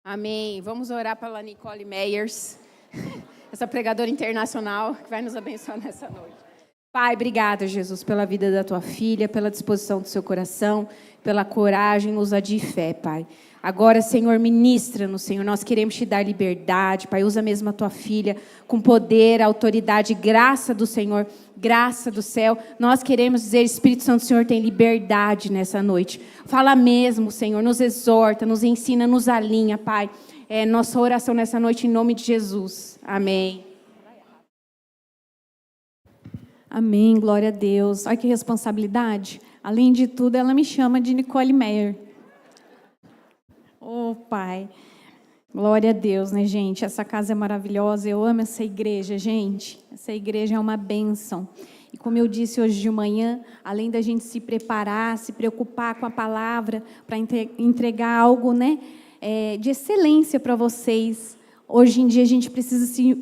Amém. Vamos orar pela Nicole Meyers, essa pregadora internacional que vai nos abençoar nessa noite. Pai, obrigada, Jesus, pela vida da tua filha, pela disposição do seu coração, pela coragem, usa de fé, Pai. Agora, Senhor, ministra-nos, Senhor. Nós queremos te dar liberdade, Pai. Usa mesmo a tua filha com poder, autoridade, graça do Senhor, graça do céu. Nós queremos dizer, Espírito Santo, o Senhor tem liberdade nessa noite. Fala mesmo, Senhor. Nos exorta, nos ensina, nos alinha, Pai. É nossa oração nessa noite em nome de Jesus. Amém. Amém, glória a Deus. Olha que responsabilidade. Além de tudo, ela me chama de Nicole Meyer. Oh, Pai. Glória a Deus, né, gente? Essa casa é maravilhosa. Eu amo essa igreja, gente. Essa igreja é uma bênção. E como eu disse hoje de manhã, além da gente se preparar, se preocupar com a palavra, para entregar algo, né, de excelência para vocês, hoje em dia a gente precisa se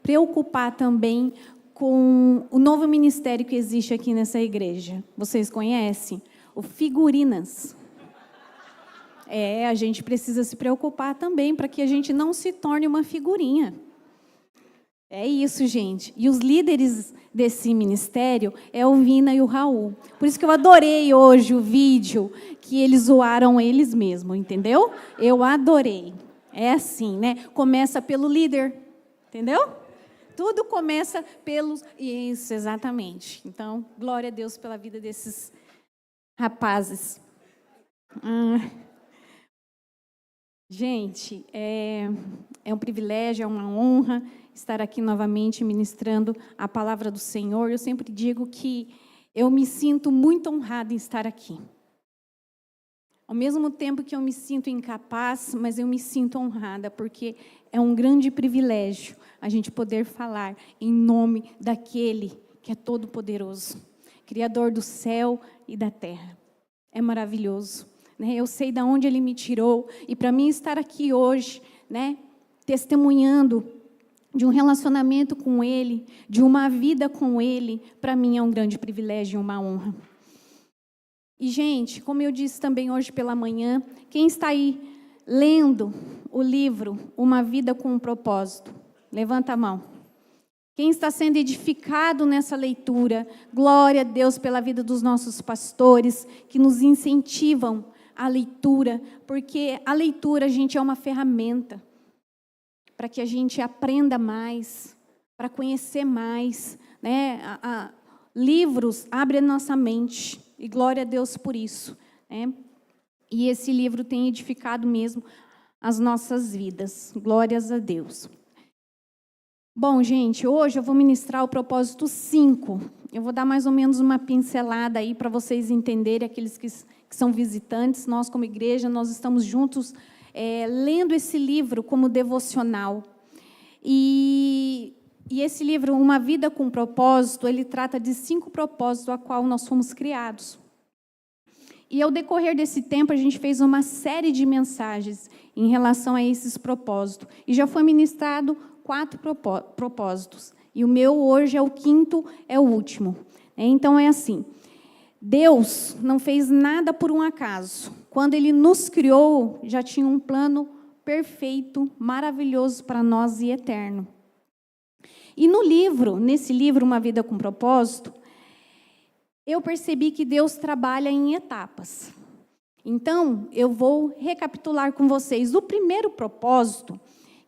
preocupar também com o novo ministério que existe aqui nessa igreja. Vocês conhecem? O Figurinas. A gente precisa se preocupar também para que a gente não se torne uma figurinha. É isso, gente. E os líderes desse ministério é o Vina e o Raul. Por isso que eu adorei hoje o vídeo que eles zoaram eles mesmos, entendeu? Eu adorei. É assim, né? Começa pelo líder, entendeu? Tudo começa pelos... Isso, exatamente. Então, glória a Deus pela vida desses rapazes. Gente, é um privilégio, é uma honra estar aqui novamente ministrando a palavra do Senhor. Eu sempre digo que eu me sinto muito honrada em estar aqui. Ao mesmo tempo que eu me sinto incapaz, mas eu me sinto honrada, porque é um grande privilégio a gente poder falar em nome daquele que é todo-poderoso, Criador do céu e da terra. É maravilhoso, né? Eu sei de onde Ele me tirou, e para mim estar aqui hoje, né, testemunhando de um relacionamento com Ele, de uma vida com Ele, para mim é um grande privilégio e uma honra. E, gente, como eu disse também hoje pela manhã, quem está aí lendo o livro Uma Vida com um Propósito? Levanta a mão. Quem está sendo edificado nessa leitura? Glória a Deus pela vida dos nossos pastores, que nos incentivam a leitura, porque a leitura, gente, é uma ferramenta para que a gente aprenda mais, para conhecer mais, né? Livros abrem a nossa mente, e glória a Deus por isso, né? E esse livro tem edificado mesmo as nossas vidas, glórias a Deus. Bom, gente, hoje eu vou ministrar o propósito 5. Eu vou dar mais ou menos uma pincelada aí para vocês entenderem, aqueles que são visitantes. Nós, como igreja, nós estamos juntos lendo esse livro como devocional. E esse livro, Uma Vida com Propósito, ele trata de 5 propósitos a qual nós fomos criados. E ao decorrer desse tempo, a gente fez uma série de mensagens em relação a esses propósitos. E já foi ministrado 4 propósitos. E o meu hoje é o 5º, é o último. Então, é assim. Deus não fez nada por um acaso. Quando Ele nos criou, já tinha um plano perfeito, maravilhoso para nós e eterno. E nesse livro, Uma Vida com Propósito, eu percebi que Deus trabalha em etapas. Então, eu vou recapitular com vocês. O primeiro propósito,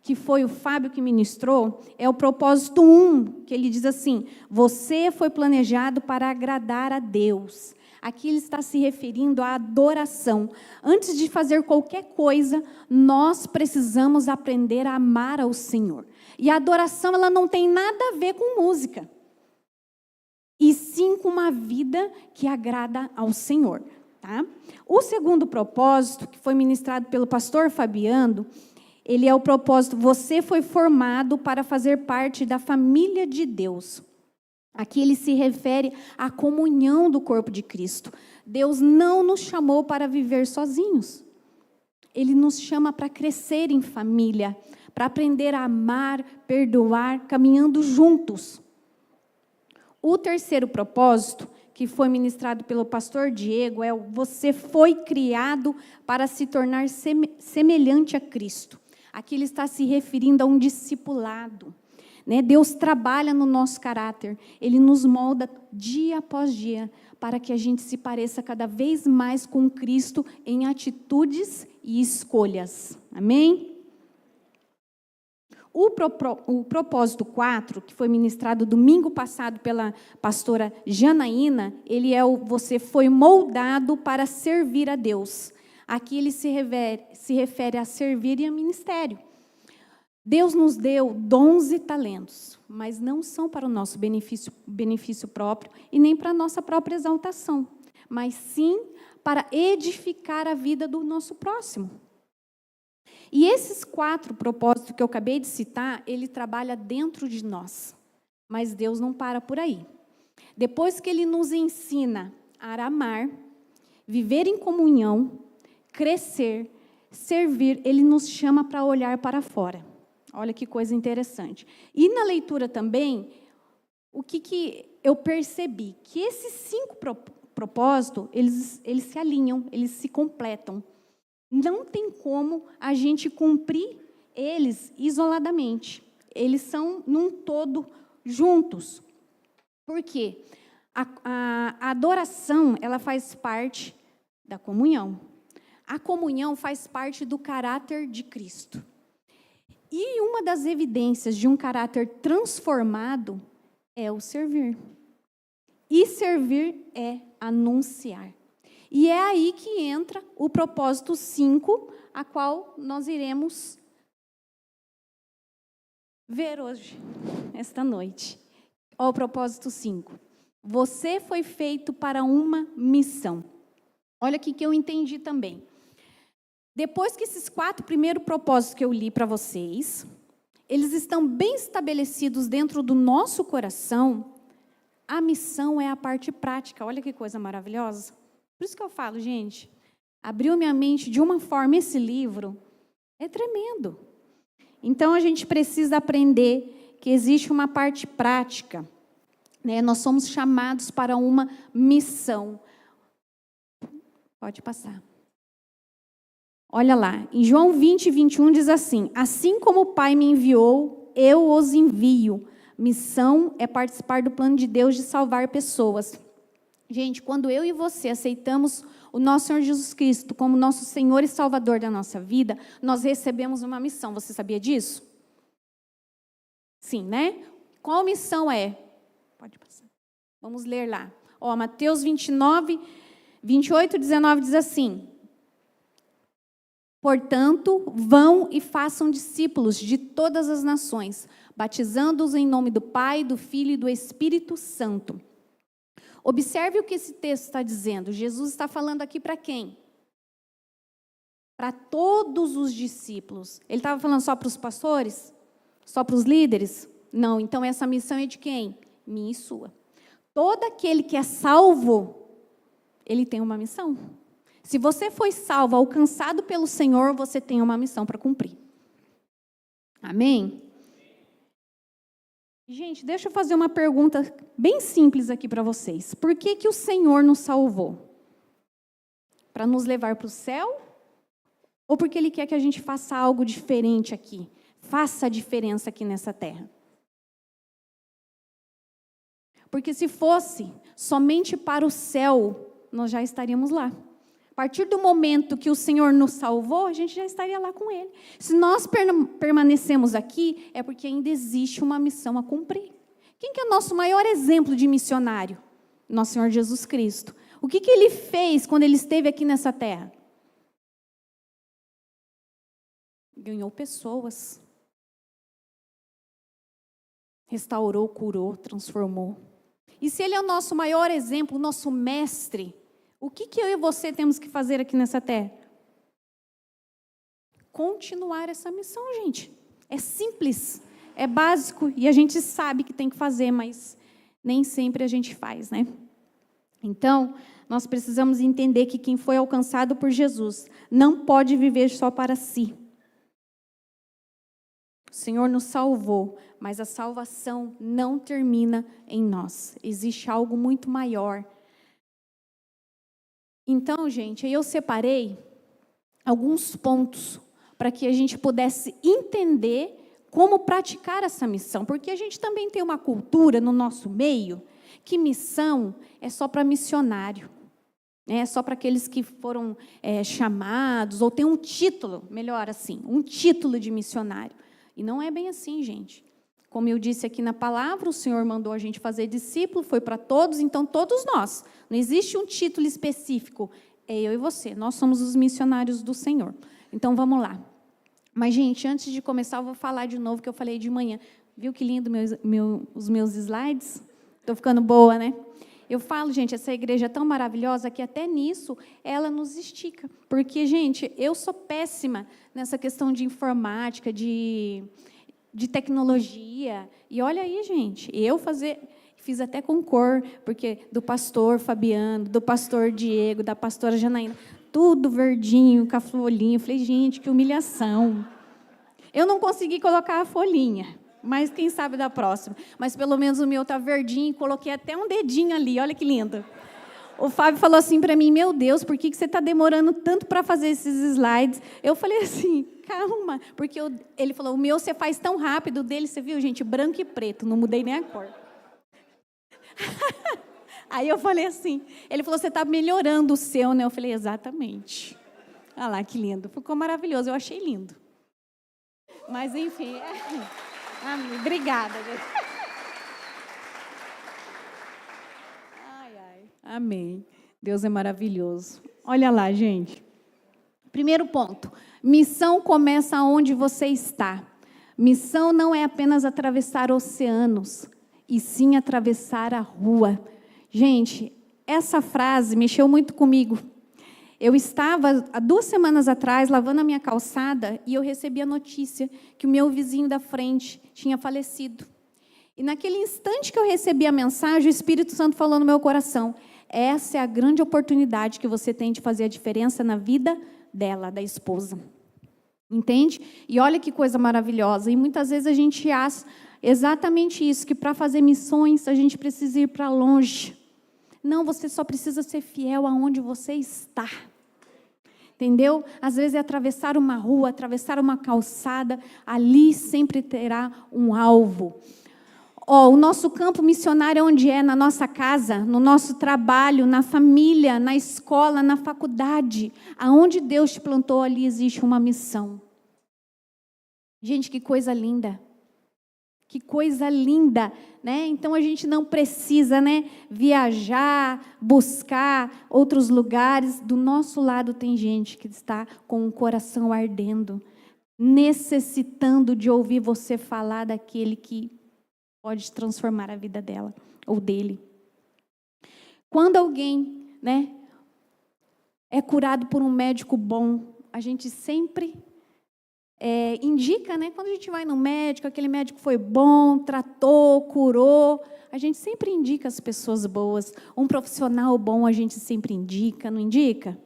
que foi o Fábio que ministrou, é o propósito 1, que ele diz assim: você foi planejado para agradar a Deus. Aqui ele está se referindo à adoração. Antes de fazer qualquer coisa, nós precisamos aprender a amar ao Senhor. E a adoração, ela não tem nada a ver com música, e sim com uma vida que agrada ao Senhor. Tá? O segundo propósito, que foi ministrado pelo pastor Fabiano, ele é o propósito: você foi formado para fazer parte da família de Deus. Aqui ele se refere à comunhão do corpo de Cristo. Deus não nos chamou para viver sozinhos. Ele nos chama para crescer em família, para aprender a amar, perdoar, caminhando juntos. O terceiro propósito, que foi ministrado pelo pastor Diego é: você foi criado para se tornar semelhante a Cristo. Aqui ele está se referindo a um discipulado. Né? Deus trabalha no nosso caráter, Ele nos molda dia após dia, para que a gente se pareça cada vez mais com Cristo em atitudes e escolhas. Amém? O propósito 4, que foi ministrado domingo passado pela pastora Janaína, ele é você foi moldado para servir a Deus. Aqui ele se refere a servir e a ministério. Deus nos deu dons e talentos, mas não são para o nosso benefício próprio e nem para a nossa própria exaltação, mas sim para edificar a vida do nosso próximo. E esses 4 propósitos que eu acabei de citar, ele trabalha dentro de nós, mas Deus não para por aí. Depois que Ele nos ensina a amar, viver em comunhão, crescer, servir, Ele nos chama para olhar para fora. Olha que coisa interessante. E na leitura também, o que eu percebi? Que esses 5 propósitos, eles se alinham, eles se completam. Não tem como a gente cumprir eles isoladamente. Eles são num todo juntos. Por quê? A adoração, ela faz parte da comunhão. A comunhão faz parte do caráter de Cristo. E uma das evidências de um caráter transformado é o servir. E servir é anunciar. E é aí que entra o propósito 5, a qual nós iremos ver hoje, esta noite. Ó, o propósito 5. Você foi feito para uma missão. Olha aqui que eu entendi também. Depois que esses 4 primeiros propósitos que eu li para vocês, eles estão bem estabelecidos dentro do nosso coração, a missão é a parte prática. Olha que coisa maravilhosa. Por isso que eu falo, gente, abriu minha mente de uma forma esse livro, é tremendo. Então, a gente precisa aprender que existe uma parte prática. Né? Nós somos chamados para uma missão. Pode passar. Olha lá, em João 20, 21 diz assim: assim como o Pai me enviou, eu os envio. Missão é participar do plano de Deus de salvar pessoas. Gente, quando eu e você aceitamos o nosso Senhor Jesus Cristo como nosso Senhor e Salvador da nossa vida, nós recebemos uma missão. Você sabia disso? Sim, né? Qual missão é? Pode passar. Vamos ler lá. Ó, Mateus 29, 28, 19 diz assim: portanto, vão e façam discípulos de todas as nações, batizando-os em nome do Pai, do Filho e do Espírito Santo. Observe o que esse texto está dizendo. Jesus está falando aqui para quem? Para todos os discípulos. Ele estava falando só para os pastores? Só para os líderes? Não, então essa missão é de quem? Minha e sua. Todo aquele que é salvo, ele tem uma missão. Se você foi salvo, alcançado pelo Senhor, você tem uma missão para cumprir. Amém? Gente, deixa eu fazer uma pergunta bem simples aqui para vocês. Por que o Senhor nos salvou? Para nos levar para o céu? Ou porque Ele quer que a gente faça algo diferente aqui? Faça a diferença aqui nessa terra. Porque se fosse somente para o céu, nós já estaríamos lá. A partir do momento que o Senhor nos salvou, a gente já estaria lá com Ele. Se nós permanecemos aqui, é porque ainda existe uma missão a cumprir. Quem que é o nosso maior exemplo de missionário? Nosso Senhor Jesus Cristo. O que Ele fez quando Ele esteve aqui nessa terra? Ganhou pessoas. Restaurou, curou, transformou. E se Ele é o nosso maior exemplo, o nosso mestre, o que eu e você temos que fazer aqui nessa terra? Continuar essa missão, gente. É simples, é básico e a gente sabe que tem que fazer, mas nem sempre a gente faz, né? Então, nós precisamos entender que quem foi alcançado por Jesus não pode viver só para si. O Senhor nos salvou, mas a salvação não termina em nós. Existe algo muito maior Então, gente, eu separei alguns pontos para que a gente pudesse entender como praticar essa missão, porque a gente também tem uma cultura no nosso meio que missão é só para missionário, é só para aqueles que foram chamados, ou tem um título, melhor assim, um título de missionário. E não é bem assim, gente. Como eu disse aqui na palavra, o Senhor mandou a gente fazer discípulo, foi para todos, então todos nós. Não existe um título específico, é eu e você, nós somos os missionários do Senhor. Então, vamos lá. Mas, gente, antes de começar, eu vou falar de novo o que eu falei de manhã. Viu que lindo os meus slides? Estou ficando boa, né? Eu falo, gente, essa igreja é tão maravilhosa que até nisso ela nos estica. Porque, gente, eu sou péssima nessa questão de informática, de tecnologia. E olha aí, gente, fiz até com cor, porque do pastor Fabiano, do pastor Diego, da pastora Janaína, tudo verdinho, com a folhinha. Eu falei, gente, que humilhação. Eu não consegui colocar a folhinha, mas quem sabe da próxima. Mas pelo menos o meu está verdinho, coloquei até um dedinho ali, olha que lindo. O Fábio falou assim para mim, meu Deus, por que você está demorando tanto para fazer esses slides? Eu falei assim, calma, porque ele falou, o meu você faz tão rápido, o dele, você viu, gente, branco e preto, não mudei nem a cor. Aí eu falei assim, ele falou, você está melhorando o seu, né? Eu falei, exatamente. Olha lá, que lindo. Ficou maravilhoso, eu achei lindo. Mas, enfim, obrigada. Amém. Deus é maravilhoso. Olha lá, gente. Primeiro ponto. Missão começa onde você está. Missão não é apenas atravessar oceanos, e sim atravessar a rua. Gente, essa frase mexeu muito comigo. Eu estava, há 2 semanas atrás, lavando a minha calçada, e eu recebi a notícia que o meu vizinho da frente tinha falecido. E naquele instante que eu recebi a mensagem, o Espírito Santo falou no meu coração, essa é a grande oportunidade que você tem de fazer a diferença na vida dela, da esposa. Entende? E olha que coisa maravilhosa. E muitas vezes a gente acha exatamente isso, que para fazer missões a gente precisa ir para longe. Não, você só precisa ser fiel aonde você está. Entendeu? Às vezes é atravessar uma rua, atravessar uma calçada, ali sempre terá um alvo. O nosso campo missionário onde é? Na nossa casa, no nosso trabalho, na família, na escola, na faculdade. Aonde Deus te plantou, ali existe uma missão. Gente, que coisa linda. Que coisa linda, né? Então a gente não precisa, né, viajar, buscar outros lugares. Do nosso lado tem gente que está com o coração ardendo, necessitando de ouvir você falar daquele que pode transformar a vida dela ou dele. Quando alguém, né, é curado por um médico bom, a gente sempre indica, né, quando a gente vai no médico, aquele médico foi bom, tratou, curou, a gente sempre indica as pessoas boas. Um profissional bom a gente sempre indica, não indica?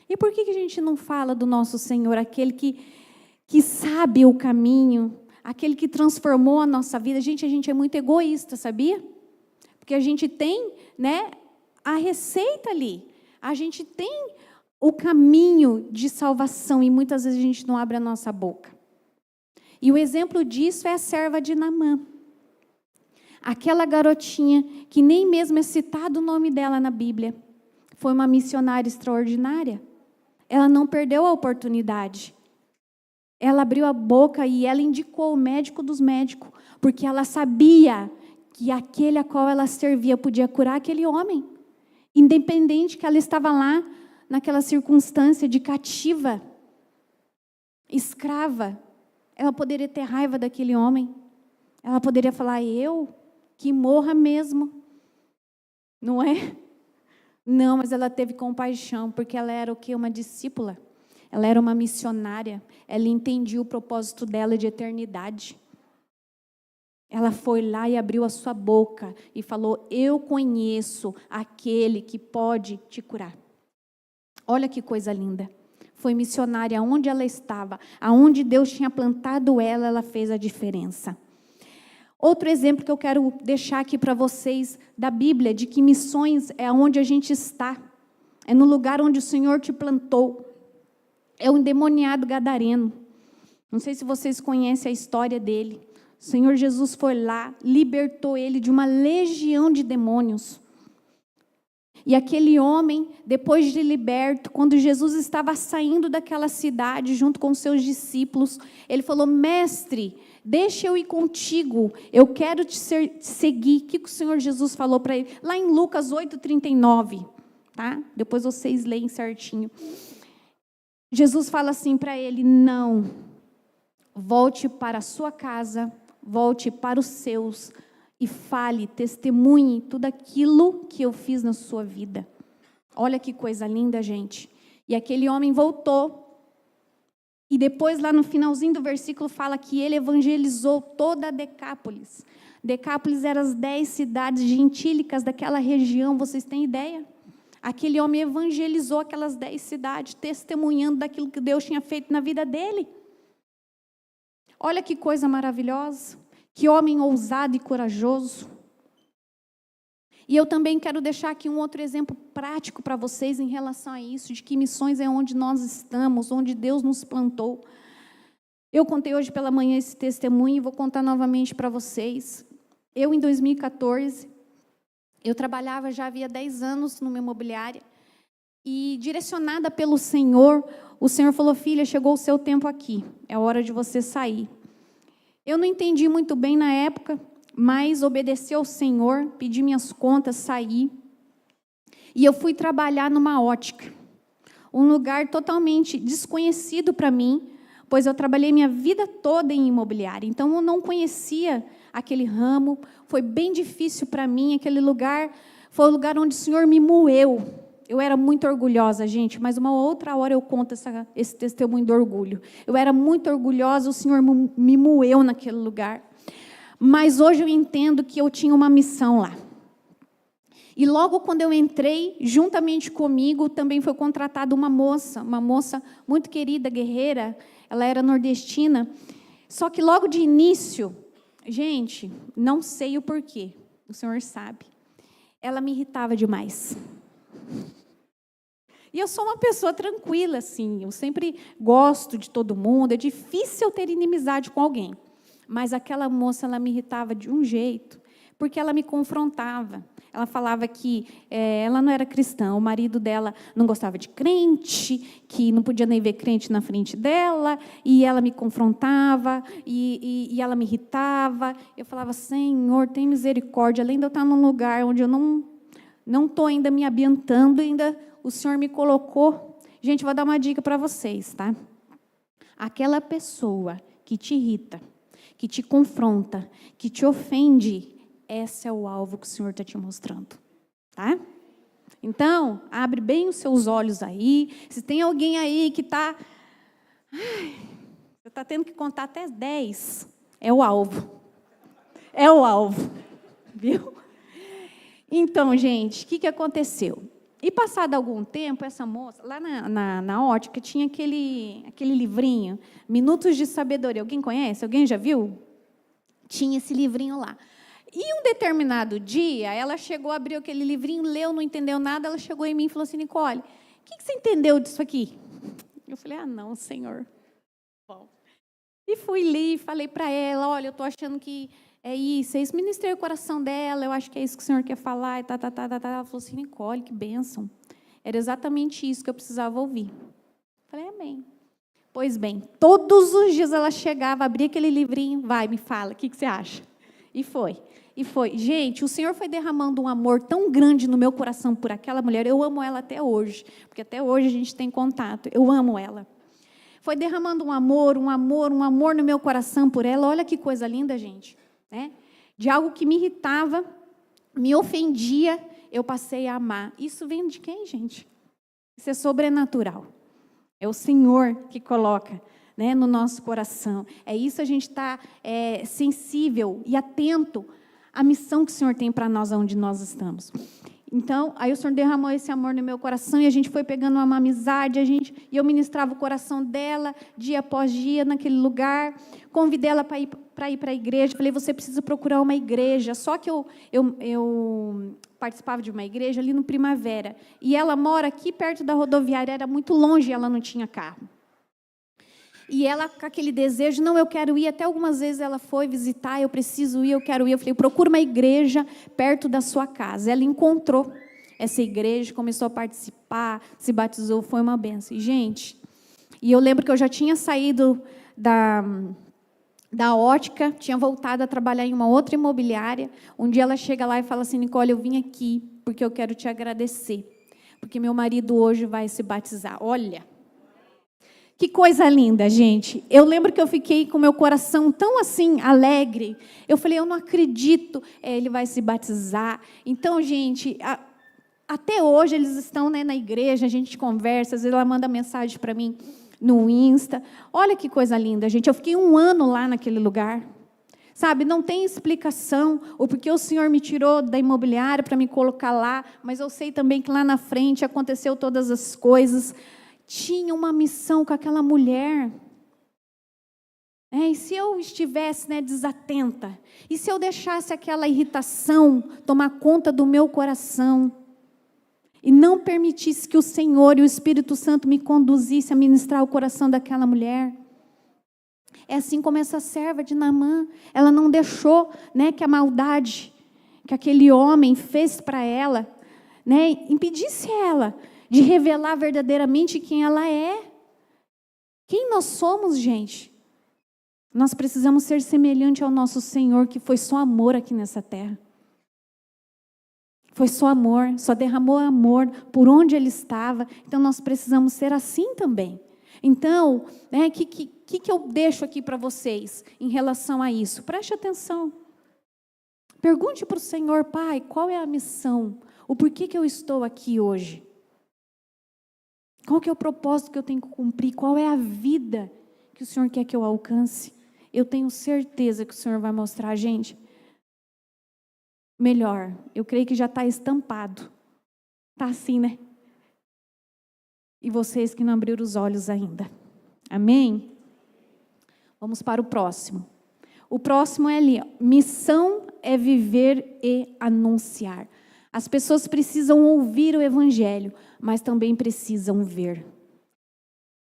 E por que a gente não fala do nosso Senhor, aquele que sabe o caminho, aquele que transformou a nossa vida? Gente, a gente é muito egoísta, sabia? Porque a gente tem, né, a receita ali. A gente tem o caminho de salvação e muitas vezes a gente não abre a nossa boca. E o exemplo disso é a serva de Naamã. Aquela garotinha que nem mesmo é citado o nome dela na Bíblia. Foi uma missionária extraordinária. Ela não perdeu a oportunidade. Ela abriu a boca e ela indicou o médico dos médicos, porque ela sabia que aquele a qual ela servia podia curar aquele homem, independente que ela estava lá naquela circunstância de cativa, escrava. Ela poderia ter raiva daquele homem. Ela poderia falar, eu que morra mesmo. Não é? Não, mas ela teve compaixão, porque ela era o quê? Uma discípula. Ela era uma missionária. Ela entendia o propósito dela de eternidade. Ela foi lá e abriu a sua boca e falou, eu conheço aquele que pode te curar. Olha que coisa linda. Foi missionária aonde ela estava, aonde Deus tinha plantado ela, ela fez a diferença. Outro exemplo que eu quero deixar aqui para vocês da Bíblia, de que missões é onde a gente está. é no lugar onde o Senhor te plantou. É o endemoniado gadareno. Não sei se vocês conhecem a história dele. O Senhor Jesus foi lá, libertou ele de uma legião de demônios. E aquele homem, depois de liberto, quando Jesus estava saindo daquela cidade junto com os seus discípulos, ele falou: mestre, deixa eu ir contigo, eu quero te seguir. O que o Senhor Jesus falou para ele? Lá em Lucas 8:39, tá? Depois vocês leem certinho. Jesus fala assim para ele: não, volte para a sua casa, volte para os seus e fale, testemunhe tudo aquilo que eu fiz na sua vida. Olha que coisa linda, gente. E aquele homem voltou. E depois, lá no finalzinho do versículo, fala que ele evangelizou toda a Decápolis. Decápolis eram as 10 cidades gentílicas daquela região, vocês têm ideia? Aquele homem evangelizou aquelas 10 cidades, testemunhando daquilo que Deus tinha feito na vida dele. Olha que coisa maravilhosa. Que homem ousado e corajoso. E eu também quero deixar aqui um outro exemplo prático para vocês em relação a isso, de que missões é onde nós estamos, onde Deus nos plantou. Eu contei hoje pela manhã esse testemunho e vou contar novamente para vocês. Eu, em 2014, eu trabalhava já havia 10 anos numa imobiliária e, direcionada pelo Senhor, o Senhor falou: filha, chegou o seu tempo aqui, é hora de você sair. Eu não entendi muito bem na época, mas obedeci ao Senhor, pedi minhas contas, saí. E eu fui trabalhar numa ótica, um lugar totalmente desconhecido para mim, pois eu trabalhei minha vida toda em imobiliária. Então, eu não conhecia aquele ramo, foi bem difícil para mim. Aquele lugar foi o lugar onde o Senhor me moeu. Eu era muito orgulhosa, gente, mas uma outra hora eu conto esse testemunho do orgulho. Eu era muito orgulhosa, o Senhor me moeu naquele lugar. Mas hoje eu entendo que eu tinha uma missão lá. E logo quando eu entrei, juntamente comigo, também foi contratada uma moça muito querida, guerreira, ela era nordestina. Só que logo de início, gente, não sei o porquê, o Senhor sabe, ela me irritava demais. E eu sou uma pessoa tranquila, assim, eu sempre gosto de todo mundo, é difícil eu ter inimizade com alguém. Mas aquela moça, ela me irritava de um jeito, porque ela me confrontava. Ela falava que ela não era cristã, o marido dela não gostava de crente, que não podia nem ver crente na frente dela, e ela me confrontava, e ela me irritava. Eu falava: Senhor, tem misericórdia, além de eu estar num lugar onde eu não estou ainda me ambientando, ainda o Senhor me colocou. Gente, vou dar uma dica para vocês, tá? Aquela pessoa que te irrita, que te confronta, que te ofende, esse é o alvo que o Senhor está te mostrando, tá? Então, abre bem os seus olhos aí. Se tem alguém aí que está... Você está tendo que contar até 10. É o alvo. É o alvo. Viu? Então, gente, o que aconteceu? E passado algum tempo, essa moça, lá na ótica, tinha aquele livrinho, Minutos de Sabedoria. Alguém conhece? Alguém já viu? Tinha esse livrinho lá. E um determinado dia, ela chegou, abriu aquele livrinho, leu, não entendeu nada, ela chegou em mim e falou assim: Nicole, o que você entendeu disso aqui? Eu falei: não, Senhor. Bom. E fui ali e falei para ela: olha, eu estou achando que é isso, ministrei o coração dela, eu acho que é isso que o Senhor quer falar, e tá. Ela falou assim: Nicole, que bênção. Era exatamente isso que eu precisava ouvir. Eu falei: amém. Pois bem, todos os dias ela chegava, abria aquele livrinho, vai, me fala, o que você acha? E foi. Gente, o Senhor foi derramando um amor tão grande no meu coração por aquela mulher. Eu amo ela até hoje, porque até hoje a gente tem contato. Eu amo ela. Foi derramando um amor no meu coração por ela. Olha que coisa linda, gente. Né? De algo que me irritava, me ofendia, eu passei a amar. Isso vem de quem, gente? Isso é sobrenatural. É o Senhor que coloca, né, no nosso coração. É isso, a gente está sensível e atento à missão que o Senhor tem para nós, onde nós estamos. Então, aí o Senhor derramou esse amor no meu coração e a gente foi pegando uma amizade, e eu ministrava o coração dela dia após dia naquele lugar. Convidei ela para ir para a igreja. Falei: você precisa procurar uma igreja. Só que eu participava de uma igreja ali no Primavera. E ela mora aqui perto da rodoviária, era muito longe, ela não tinha carro. E ela, com aquele desejo, não, eu quero ir. Até algumas vezes ela foi visitar, eu preciso ir, eu quero ir. Eu falei, procura uma igreja perto da sua casa. Ela encontrou essa igreja, começou a participar, se batizou, foi uma benção. E, gente, e eu lembro que eu já tinha saído da ótica, tinha voltado a trabalhar em uma outra imobiliária. Um dia ela chega lá e fala assim, Nicole, eu vim aqui porque eu quero te agradecer, porque meu marido hoje vai se batizar. Olha, que coisa linda, gente. Eu lembro que eu fiquei com meu coração tão assim, alegre. Eu falei, eu não acredito, ele vai se batizar. Então, gente, até hoje eles estão, né, na igreja, a gente conversa, às vezes ela manda mensagem para mim no Insta. Olha que coisa linda, gente. Eu fiquei 1 ano lá naquele lugar. Sabe, não tem explicação o porquê o Senhor me tirou da imobiliária para me colocar lá, mas eu sei também que lá na frente aconteceu todas as coisas. Tinha uma missão com aquela mulher. E se eu estivesse, né, desatenta? E se eu deixasse aquela irritação tomar conta do meu coração? E não permitisse que o Senhor e o Espírito Santo me conduzisse a ministrar o coração daquela mulher? É assim como essa serva de Naamã. Ela não deixou, né, que a maldade que aquele homem fez para ela, né, impedisse ela de revelar verdadeiramente quem ela é. Quem nós somos, gente? Nós precisamos ser semelhante ao nosso Senhor, que foi só amor aqui nessa terra. Foi só amor, só derramou amor por onde Ele estava. Então, nós precisamos ser assim também. Então, o que eu deixo aqui para vocês em relação a isso? Preste atenção. Pergunte para o Senhor, Pai, qual é a missão? O porquê que eu estou aqui hoje? Qual que é o propósito que eu tenho que cumprir? Qual é a vida que o Senhor quer que eu alcance? Eu tenho certeza que o Senhor vai mostrar a gente. Melhor, eu creio que já está estampado. Está assim, né? E vocês que não abriram os olhos ainda. Amém? Vamos para o próximo. O próximo é ali, ó. Missão é viver e anunciar. As pessoas precisam ouvir o Evangelho, mas também precisam ver.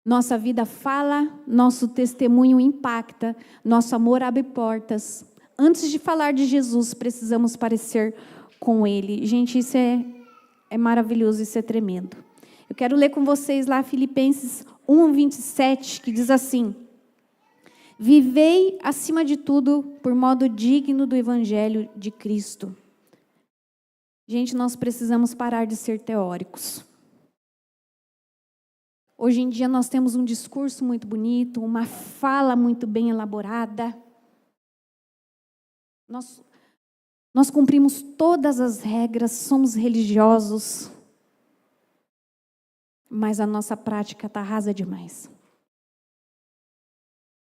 Nossa vida fala, nosso testemunho impacta, nosso amor abre portas. Antes de falar de Jesus, precisamos parecer com Ele. Gente, isso é maravilhoso, isso é tremendo. Eu quero ler com vocês lá Filipenses 1:27, que diz assim: vivei, acima de tudo, por modo digno do Evangelho de Cristo. Gente, nós precisamos parar de ser teóricos. Hoje em dia nós temos um discurso muito bonito, uma fala muito bem elaborada. Nós cumprimos todas as regras, somos religiosos, mas a nossa prática está rasa demais.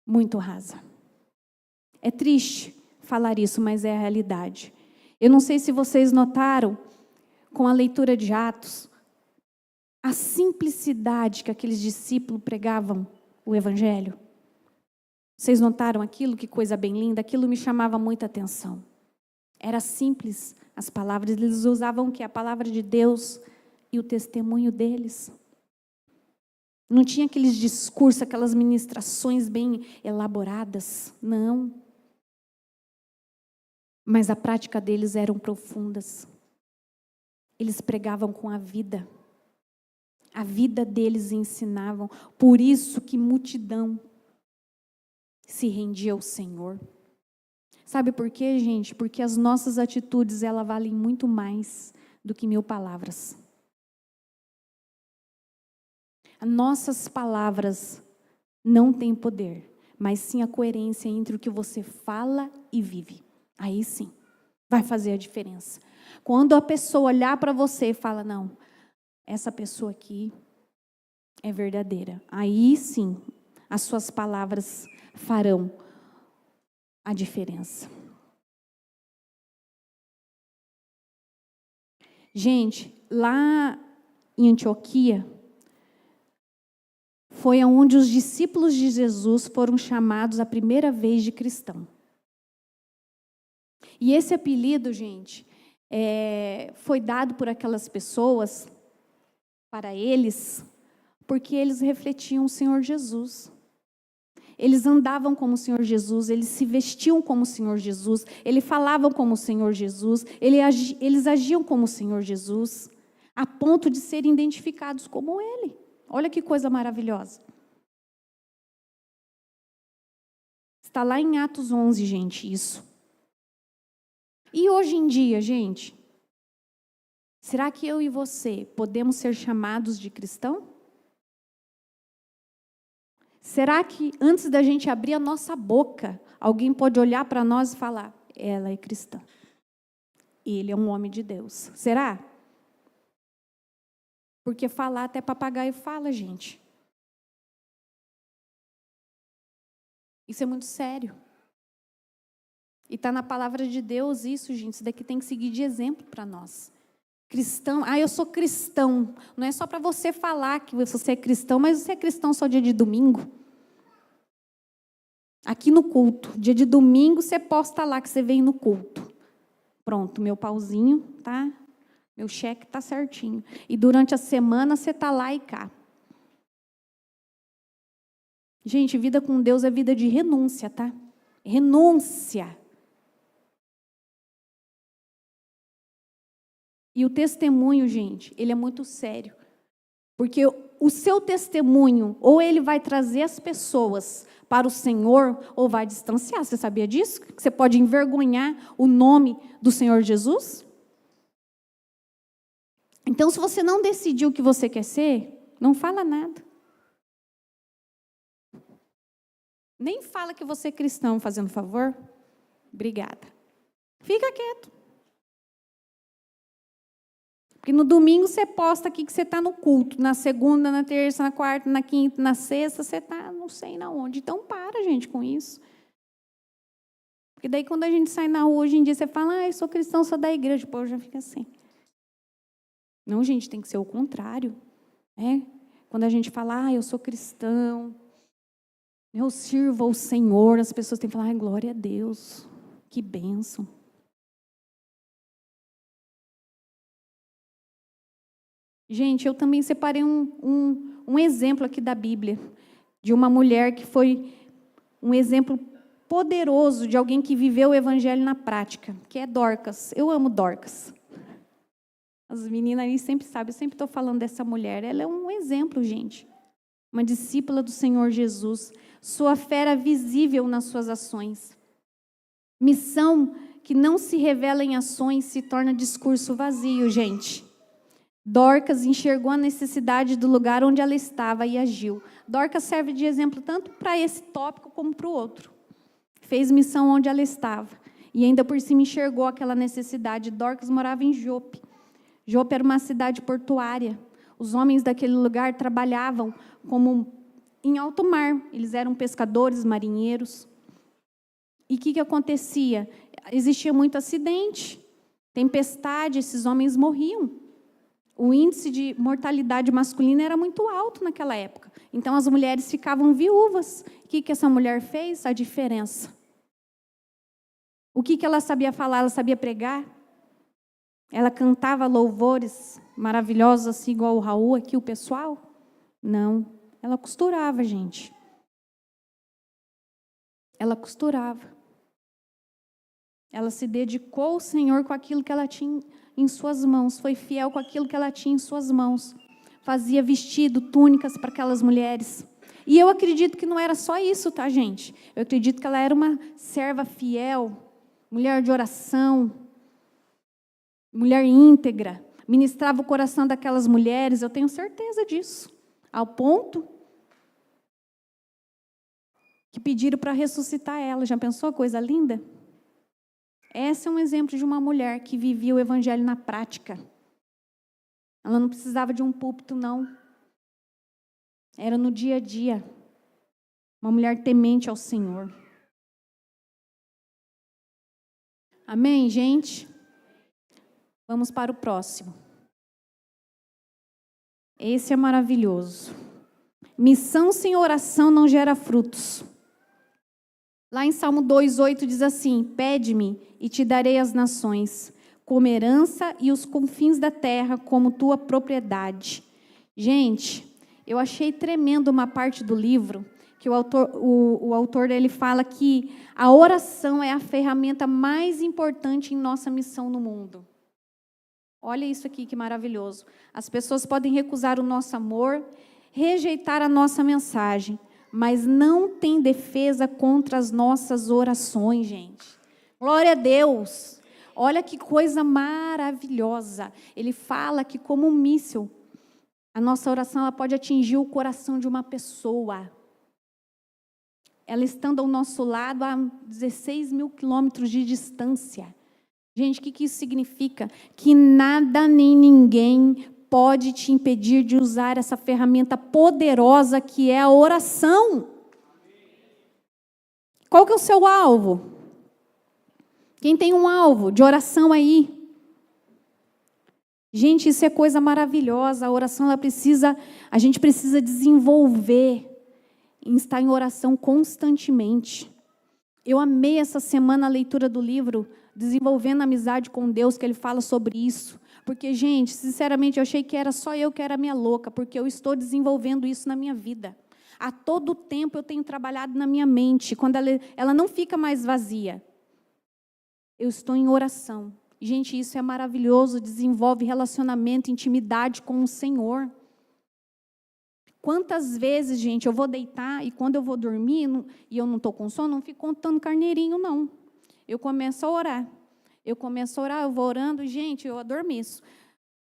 Muito rasa. É triste falar isso, mas é a realidade. Eu não sei se vocês notaram, com a leitura de Atos, a simplicidade que aqueles discípulos pregavam o Evangelho. Vocês notaram aquilo? Que coisa bem linda. Aquilo me chamava muita atenção. Era simples as palavras. Eles usavam o quê? A palavra de Deus e o testemunho deles. Não tinha aqueles discursos, aquelas ministrações bem elaboradas. Não. Mas a prática deles eram profundas. Eles pregavam com a vida. A vida deles ensinavam. Por isso que multidão se rendia ao Senhor. Sabe por quê, gente? Porque as nossas atitudes, elas valem muito mais do que 1000 palavras. As nossas palavras não têm poder, mas sim a coerência entre o que você fala e vive. Aí sim, vai fazer a diferença. Quando a pessoa olhar para você e fala, não, essa pessoa aqui é verdadeira. Aí sim, as suas palavras farão a diferença. Gente, lá em Antioquia, foi onde os discípulos de Jesus foram chamados a primeira vez de cristão. E esse apelido, gente, foi dado por aquelas pessoas, para eles, porque eles refletiam o Senhor Jesus. Eles andavam como o Senhor Jesus, eles se vestiam como o Senhor Jesus, eles falavam como o Senhor Jesus, eles agiam como o Senhor Jesus, a ponto de serem identificados como Ele. Olha que coisa maravilhosa. Está lá em Atos 11, gente, isso. E hoje em dia, gente, será que eu e você podemos ser chamados de cristão? Será que antes da gente abrir a nossa boca, alguém pode olhar para nós e falar, ela é cristã, ele é um homem de Deus? Será? Porque falar até papagaio fala, gente. Isso é muito sério. E está na palavra de Deus isso, gente. Isso daqui tem que seguir de exemplo para nós. Cristão, eu sou cristão. Não é só para você falar que você é cristão, mas você é cristão só dia de domingo. Aqui no culto, dia de domingo, você posta lá que você vem no culto. Pronto, meu pauzinho, tá? Meu cheque tá certinho. E durante a semana você tá lá e cá. Gente, vida com Deus é vida de renúncia, tá? Renúncia. E o testemunho, gente, ele é muito sério. Porque o seu testemunho, ou ele vai trazer as pessoas para o Senhor, ou vai distanciar. Você sabia disso? Que você pode envergonhar o nome do Senhor Jesus? Então, se você não decidiu o que você quer ser, não fala nada. Nem fala que você é cristão, fazendo favor. Obrigada. Fica quieto. Porque no domingo você posta aqui que você está no culto. Na segunda, na terça, na quarta, na quinta, na sexta, você está não sei na onde. Então, para, gente, com isso. Porque daí, quando a gente sai na rua, hoje em dia, você fala, eu sou cristão, sou da igreja. O povo já fica assim. Não, gente, tem que ser o contrário. Quando a gente fala, eu sou cristão, eu sirvo ao Senhor, as pessoas têm que falar, glória a Deus, que bênção. Gente, eu também separei um exemplo aqui da Bíblia, de uma mulher que foi um exemplo poderoso de alguém que viveu o evangelho na prática, que é Dorcas. Eu amo Dorcas. As meninas aí sempre sabem, eu sempre estou falando dessa mulher. Ela é um exemplo, gente. Uma discípula do Senhor Jesus. Sua fé era visível nas suas ações. Missão que não se revela em ações se torna discurso vazio, gente. Dorcas enxergou a necessidade do lugar onde ela estava e agiu. Dorcas serve de exemplo tanto para esse tópico como para o outro. Fez missão onde ela estava. E ainda por cima enxergou aquela necessidade. Dorcas morava em Jope. Jope era uma cidade portuária. Os homens daquele lugar trabalhavam como em alto mar. Eles eram pescadores, marinheiros. E o que acontecia? Existia muito acidente, tempestade, esses homens morriam. O índice de mortalidade masculina era muito alto naquela época. Então, as mulheres ficavam viúvas. O que essa mulher fez? A diferença. O que ela sabia falar? Ela sabia pregar? Ela cantava louvores maravilhosos, assim, igual o Raul aqui, o pessoal? Não. Ela costurava, gente. Ela costurava. Ela se dedicou ao Senhor com aquilo que ela tinha em suas mãos, foi fiel com aquilo que ela tinha em suas mãos. Fazia vestido, túnicas para aquelas mulheres. E eu acredito que não era só isso, tá, gente? Eu acredito que ela era uma serva fiel, mulher de oração, mulher íntegra, ministrava o coração daquelas mulheres, eu tenho certeza disso. Ao ponto que pediram para ressuscitar ela. Já pensou coisa linda? Esse é um exemplo de uma mulher que vivia o evangelho na prática. Ela não precisava de um púlpito, não. Era no dia a dia. Uma mulher temente ao Senhor. Amém, gente? Vamos para o próximo. Esse é maravilhoso. Missão sem oração não gera frutos. Lá em Salmo 2:8 diz assim: pede-me e te darei as nações, como herança e os confins da terra como tua propriedade. Gente, eu achei tremendo uma parte do livro, que o autor ele fala que a oração é a ferramenta mais importante em nossa missão no mundo. Olha isso aqui, que maravilhoso. As pessoas podem recusar o nosso amor, rejeitar a nossa mensagem, mas não tem defesa contra as nossas orações, gente. Glória a Deus. Olha que coisa maravilhosa. Ele fala que como um míssil, a nossa oração ela pode atingir o coração de uma pessoa. Ela estando ao nosso lado a 16 mil quilômetros de distância. Gente, o que isso significa? Que nada nem ninguém pode te impedir de usar essa ferramenta poderosa que é a oração. Qual que é o seu alvo? Quem tem um alvo de oração aí? Gente, isso é coisa maravilhosa. A oração, a gente precisa desenvolver em estar em oração constantemente. Eu amei essa semana a leitura do livro Desenvolvendo a Amizade com Deus, que ele fala sobre isso. Porque, gente, sinceramente, eu achei que era só eu que era minha louca, porque eu estou desenvolvendo isso na minha vida. A todo tempo eu tenho trabalhado na minha mente, quando ela não fica mais vazia. Eu estou em oração. Gente, isso é maravilhoso, desenvolve relacionamento, intimidade com o Senhor. Quantas vezes, gente, eu vou deitar e quando eu vou dormir e eu não estou com sono, não fico contando carneirinho, não. Eu começo a orar. Eu vou orando, gente, eu adormeço.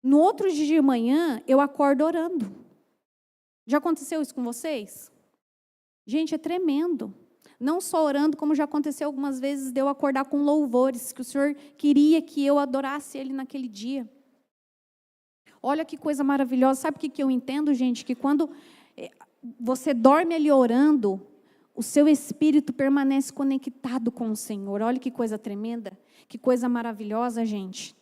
No outro dia de manhã, eu acordo orando. Já aconteceu isso com vocês? Gente, é tremendo. Não só orando, como já aconteceu algumas vezes de eu acordar com louvores, que o Senhor queria que eu adorasse Ele naquele dia. Olha que coisa maravilhosa. Sabe o que eu entendo, gente? Que quando você dorme ali orando, o seu espírito permanece conectado com o Senhor. Olha que coisa tremenda, que coisa maravilhosa, gente.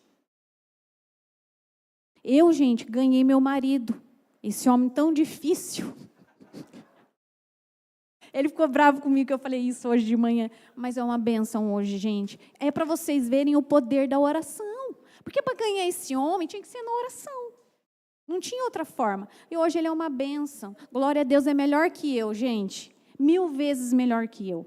Eu, gente, ganhei meu marido, esse homem tão difícil. Ele ficou bravo comigo que eu falei isso hoje de manhã, mas é uma bênção hoje, gente. É para vocês verem o poder da oração. Porque para ganhar esse homem tinha que ser na oração. Não tinha outra forma. E hoje ele é uma bênção. Glória a Deus, é melhor que eu, gente. 1000 vezes melhor que eu.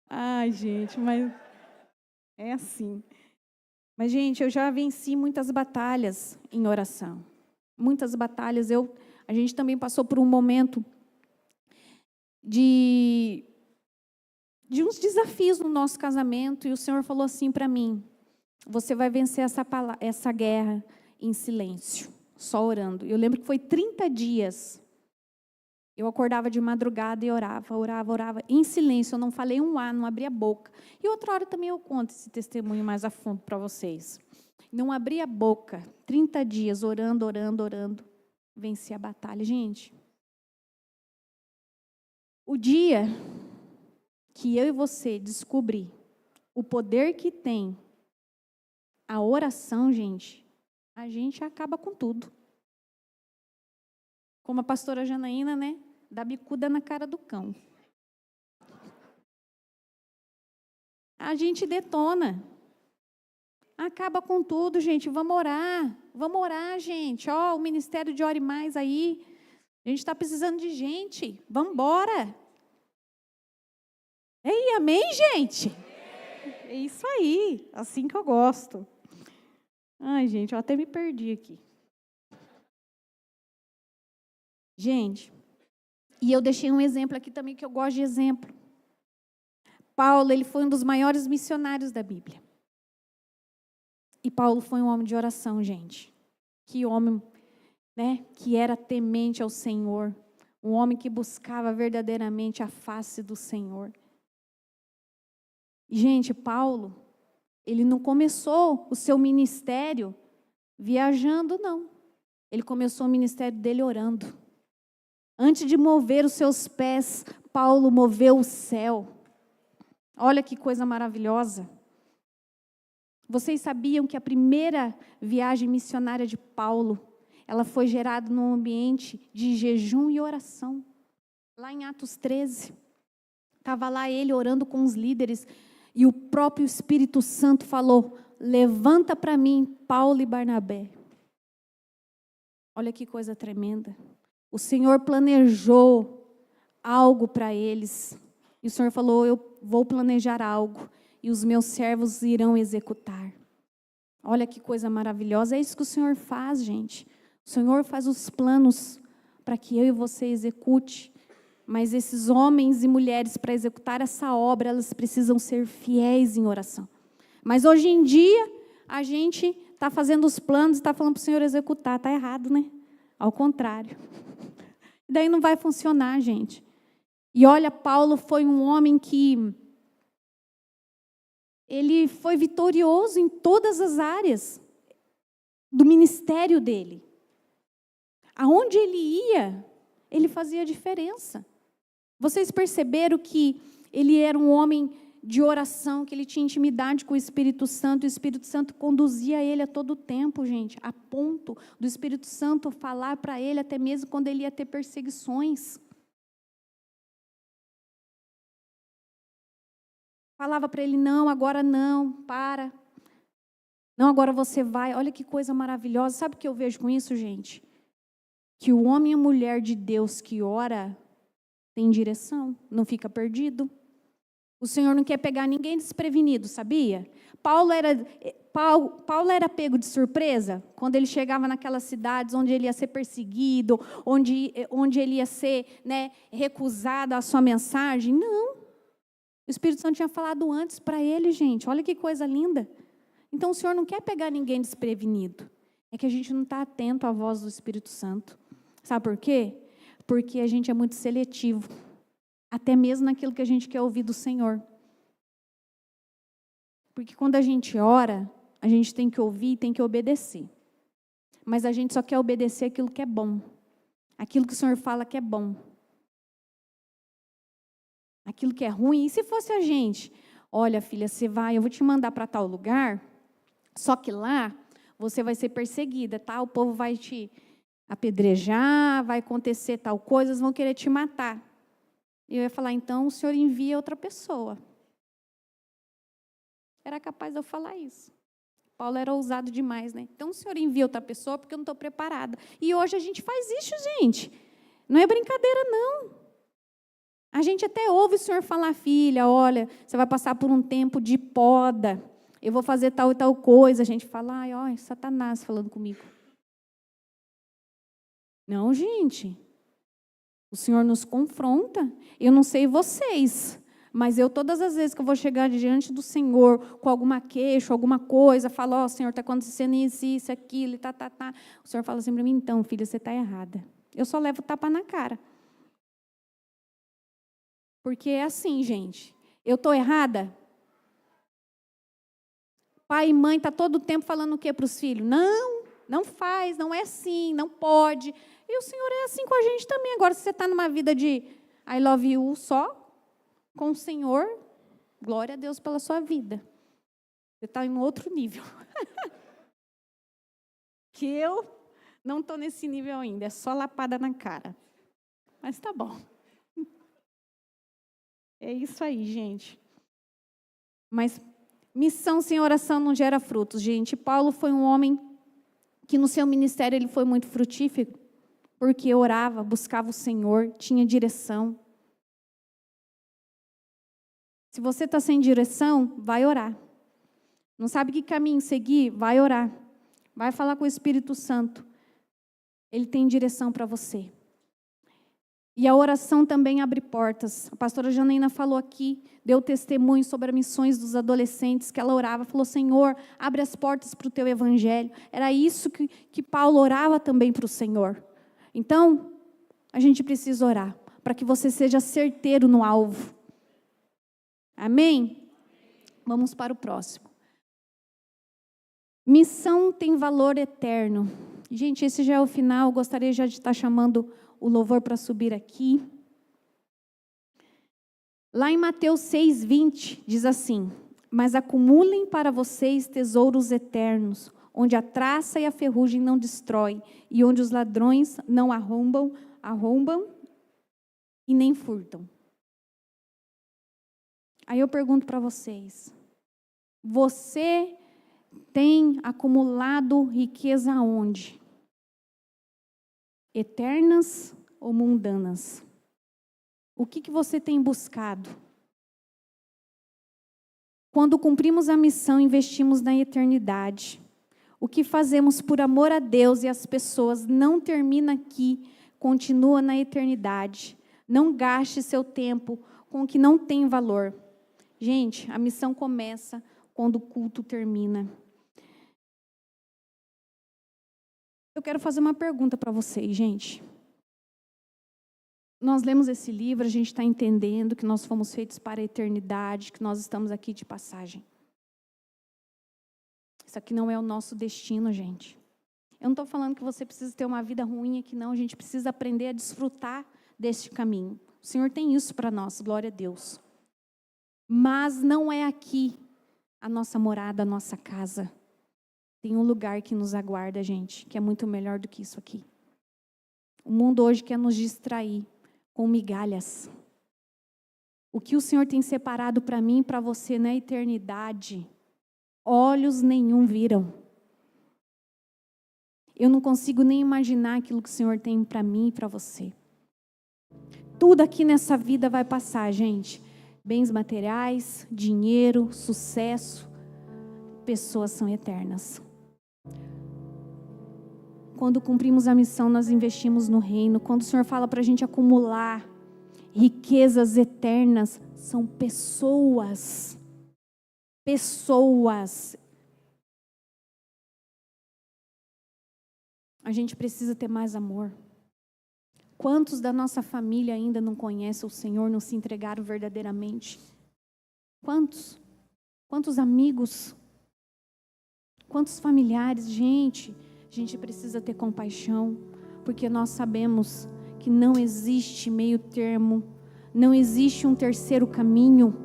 Ai, gente, mas é assim. Mas, gente, eu já venci muitas batalhas em oração. Muitas batalhas. A gente também passou por um momento de uns desafios no nosso casamento, e o Senhor falou assim para mim: você vai vencer essa guerra em silêncio, só orando. Eu lembro que foi 30 dias. Eu acordava de madrugada e orava, em silêncio, eu não falei um A, não abri a boca. E outra hora também eu conto esse testemunho mais a fundo para vocês. Não abri a boca, 30 dias, orando, venci a batalha. Gente, o dia que eu e você descobrir o poder que tem a oração, gente, a gente acaba com tudo. Como a pastora Janaína, né? Dá bicuda na cara do cão. A gente detona. Acaba com tudo, gente. Vamos orar, gente. Ó, o Ministério de Ore Mais aí. A gente está precisando de gente. Vamos embora. Ei, amém, gente? É isso aí. Assim que eu gosto. Ai, gente, eu até me perdi aqui. Gente, e eu deixei um exemplo aqui também, que eu gosto de exemplo. Paulo, ele foi um dos maiores missionários da Bíblia. E Paulo foi um homem de oração, gente. Que homem, né, que era temente ao Senhor. Um homem que buscava verdadeiramente a face do Senhor. Gente, Paulo, ele não começou o seu ministério viajando, não. Ele começou o ministério dele orando. Antes de mover os seus pés, Paulo moveu o céu. Olha que coisa maravilhosa. Vocês sabiam que a primeira viagem missionária de Paulo, ela foi gerada num ambiente de jejum e oração. Lá em Atos 13, estava lá ele orando com os líderes, e o próprio Espírito Santo falou: levanta para mim Paulo e Barnabé. Olha que coisa tremenda. O Senhor planejou algo para eles. E o Senhor falou: eu vou planejar algo, e os meus servos irão executar. Olha que coisa maravilhosa. É isso que o Senhor faz, gente. O Senhor faz os planos para que eu e você execute. Mas esses homens e mulheres, para executar essa obra, elas precisam ser fiéis em oração. Mas hoje em dia, a gente está fazendo os planos e está falando para o Senhor executar. Está errado, né? Ao contrário. E daí não vai funcionar, gente. E olha, Paulo foi um homem que ele foi vitorioso em todas as áreas do ministério dele. Aonde ele ia, ele fazia diferença. Vocês perceberam que ele era um homem de oração, que ele tinha intimidade com o Espírito Santo, e o Espírito Santo conduzia ele a todo tempo, gente, a ponto do Espírito Santo falar para ele, até mesmo quando ele ia ter perseguições. Falava para ele: não, agora não, para. Não, agora você vai. Olha que coisa maravilhosa. Sabe o que eu vejo com isso, gente? Que o homem e a mulher de Deus que ora tem direção, não fica perdido. O Senhor não quer pegar ninguém desprevenido, sabia? Paulo era pego de surpresa quando ele chegava naquelas cidades onde ele ia ser perseguido, onde ele ia ser, recusado a sua mensagem. Não. O Espírito Santo tinha falado antes para ele, gente. Olha que coisa linda. Então, o Senhor não quer pegar ninguém desprevenido. É que a gente não está atento à voz do Espírito Santo. Sabe por quê? Porque a gente é muito seletivo. Até mesmo naquilo que a gente quer ouvir do Senhor. Porque quando a gente ora, a gente tem que ouvir e tem que obedecer. Mas a gente só quer obedecer aquilo que é bom. Aquilo que o Senhor fala que é bom. Aquilo que é ruim. E se fosse a gente? Olha, filha, você vai, eu vou te mandar para tal lugar, só que lá você vai ser perseguida, tá? O povo vai te apedrejar, vai acontecer tal coisa, eles vão querer te matar. E eu ia falar: então o Senhor envia outra pessoa. Era capaz de eu falar isso. Paulo era ousado demais, né? Então o Senhor envia outra pessoa porque eu não estou preparada. E hoje a gente faz isso, gente. Não é brincadeira, não. A gente até ouve o Senhor falar: filha, olha, você vai passar por um tempo de poda. Eu vou fazer tal e tal coisa. A gente fala: ai, ó, Satanás falando comigo. Não, gente. O Senhor nos confronta. Eu não sei vocês, mas eu, todas as vezes que eu vou chegar diante do Senhor com alguma queixa, alguma coisa, falo: ó, Senhor, está acontecendo isso, aquilo, tá. O Senhor fala assim para mim: então, filha, você está errada. Eu só levo tapa na cara. Porque é assim, gente. Eu estou errada? Pai e mãe estão todo o tempo falando o quê para os filhos? Não faz, não é assim, não pode. E o Senhor é assim com a gente também. Agora, se você está numa vida de I love you só, com o Senhor, glória a Deus pela sua vida. Você está em um outro nível. Que eu não estou nesse nível ainda, é só lapada na cara. Mas tá bom. É isso aí, gente. Mas missão sem oração não gera frutos, gente. Paulo foi um homem que no seu ministério ele foi muito frutífero, porque orava, buscava o Senhor, tinha direção. Se você está sem direção, vai orar. Não sabe que caminho seguir? Vai orar. Vai falar com o Espírito Santo. Ele tem direção para você. E a oração também abre portas. A pastora Janaína falou aqui, deu testemunho sobre as missões dos adolescentes, que ela orava, falou: Senhor, abre as portas para o teu evangelho. Era isso que Paulo orava também para o Senhor. Então, a gente precisa orar, para que você seja certeiro no alvo. Amém? Vamos para o próximo. Missão tem valor eterno. Gente, esse já é o final, eu gostaria já de estar chamando o louvor para subir aqui. Lá em Mateus 6:20, diz assim: mas acumulem para vocês tesouros eternos, onde a traça e a ferrugem não destrói, e onde os ladrões não arrombam e nem furtam. Aí eu pergunto para vocês, você tem acumulado riqueza aonde? Eternas ou mundanas? O que você tem buscado? Quando cumprimos a missão, investimos na eternidade. O que fazemos por amor a Deus e às pessoas não termina aqui, continua na eternidade. Não gaste seu tempo com o que não tem valor. Gente, a missão começa quando o culto termina. Eu quero fazer uma pergunta para vocês, gente. Nós lemos esse livro, a gente está entendendo que nós fomos feitos para a eternidade, que nós estamos aqui de passagem. Isso aqui não é o nosso destino, gente. Eu não estou falando que você precisa ter uma vida ruim aqui, não. A gente precisa aprender a desfrutar deste caminho. O Senhor tem isso para nós, glória a Deus. Mas não é aqui a nossa morada, a nossa casa. Tem um lugar que nos aguarda, gente, que é muito melhor do que isso aqui. O mundo hoje quer nos distrair com migalhas. O que o Senhor tem separado para mim e para você na eternidade, olhos nenhum viram. Eu não consigo nem imaginar aquilo que o Senhor tem para mim e para você. Tudo aqui nessa vida vai passar, gente. Bens materiais, dinheiro, sucesso, pessoas são eternas. Quando cumprimos a missão, nós investimos no reino. Quando o Senhor fala para a gente acumular riquezas eternas, são pessoas. Pessoas. A gente precisa ter mais amor. Quantos da nossa família ainda não conhecem o Senhor, não se entregaram verdadeiramente? Quantos? Quantos amigos? Quantos familiares? Gente, a gente precisa ter compaixão, porque nós sabemos que não existe meio termo, não existe um terceiro caminho,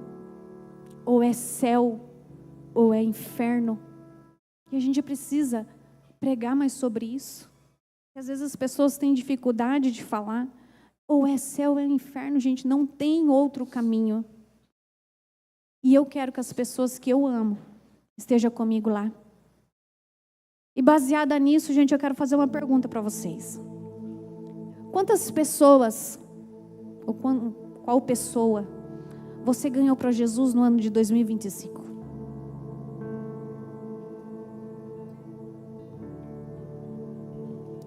ou é céu, ou é inferno. E a gente precisa pregar mais sobre isso. Às vezes as pessoas têm dificuldade de falar, ou é céu ou é inferno, gente, não tem outro caminho. E eu quero que as pessoas que eu amo estejam comigo lá. E baseada nisso, gente, eu quero fazer uma pergunta para vocês. Quantas pessoas, ou qual pessoa, você ganhou para Jesus no ano de 2025?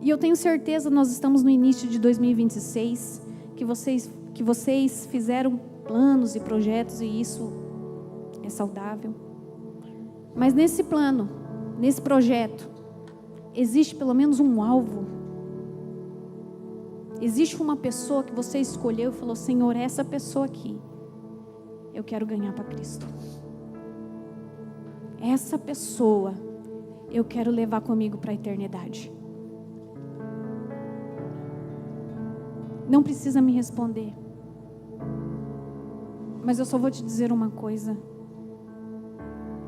E eu tenho certeza, nós estamos no início de 2026, que vocês fizeram planos e projetos, e isso é saudável. Mas nesse plano, nesse projeto, existe pelo menos um alvo. Existe uma pessoa que você escolheu e falou: Senhor, essa pessoa aqui, eu quero ganhar para Cristo. Essa pessoa, eu quero levar comigo para a eternidade. Não precisa me responder. Mas eu só vou te dizer uma coisa.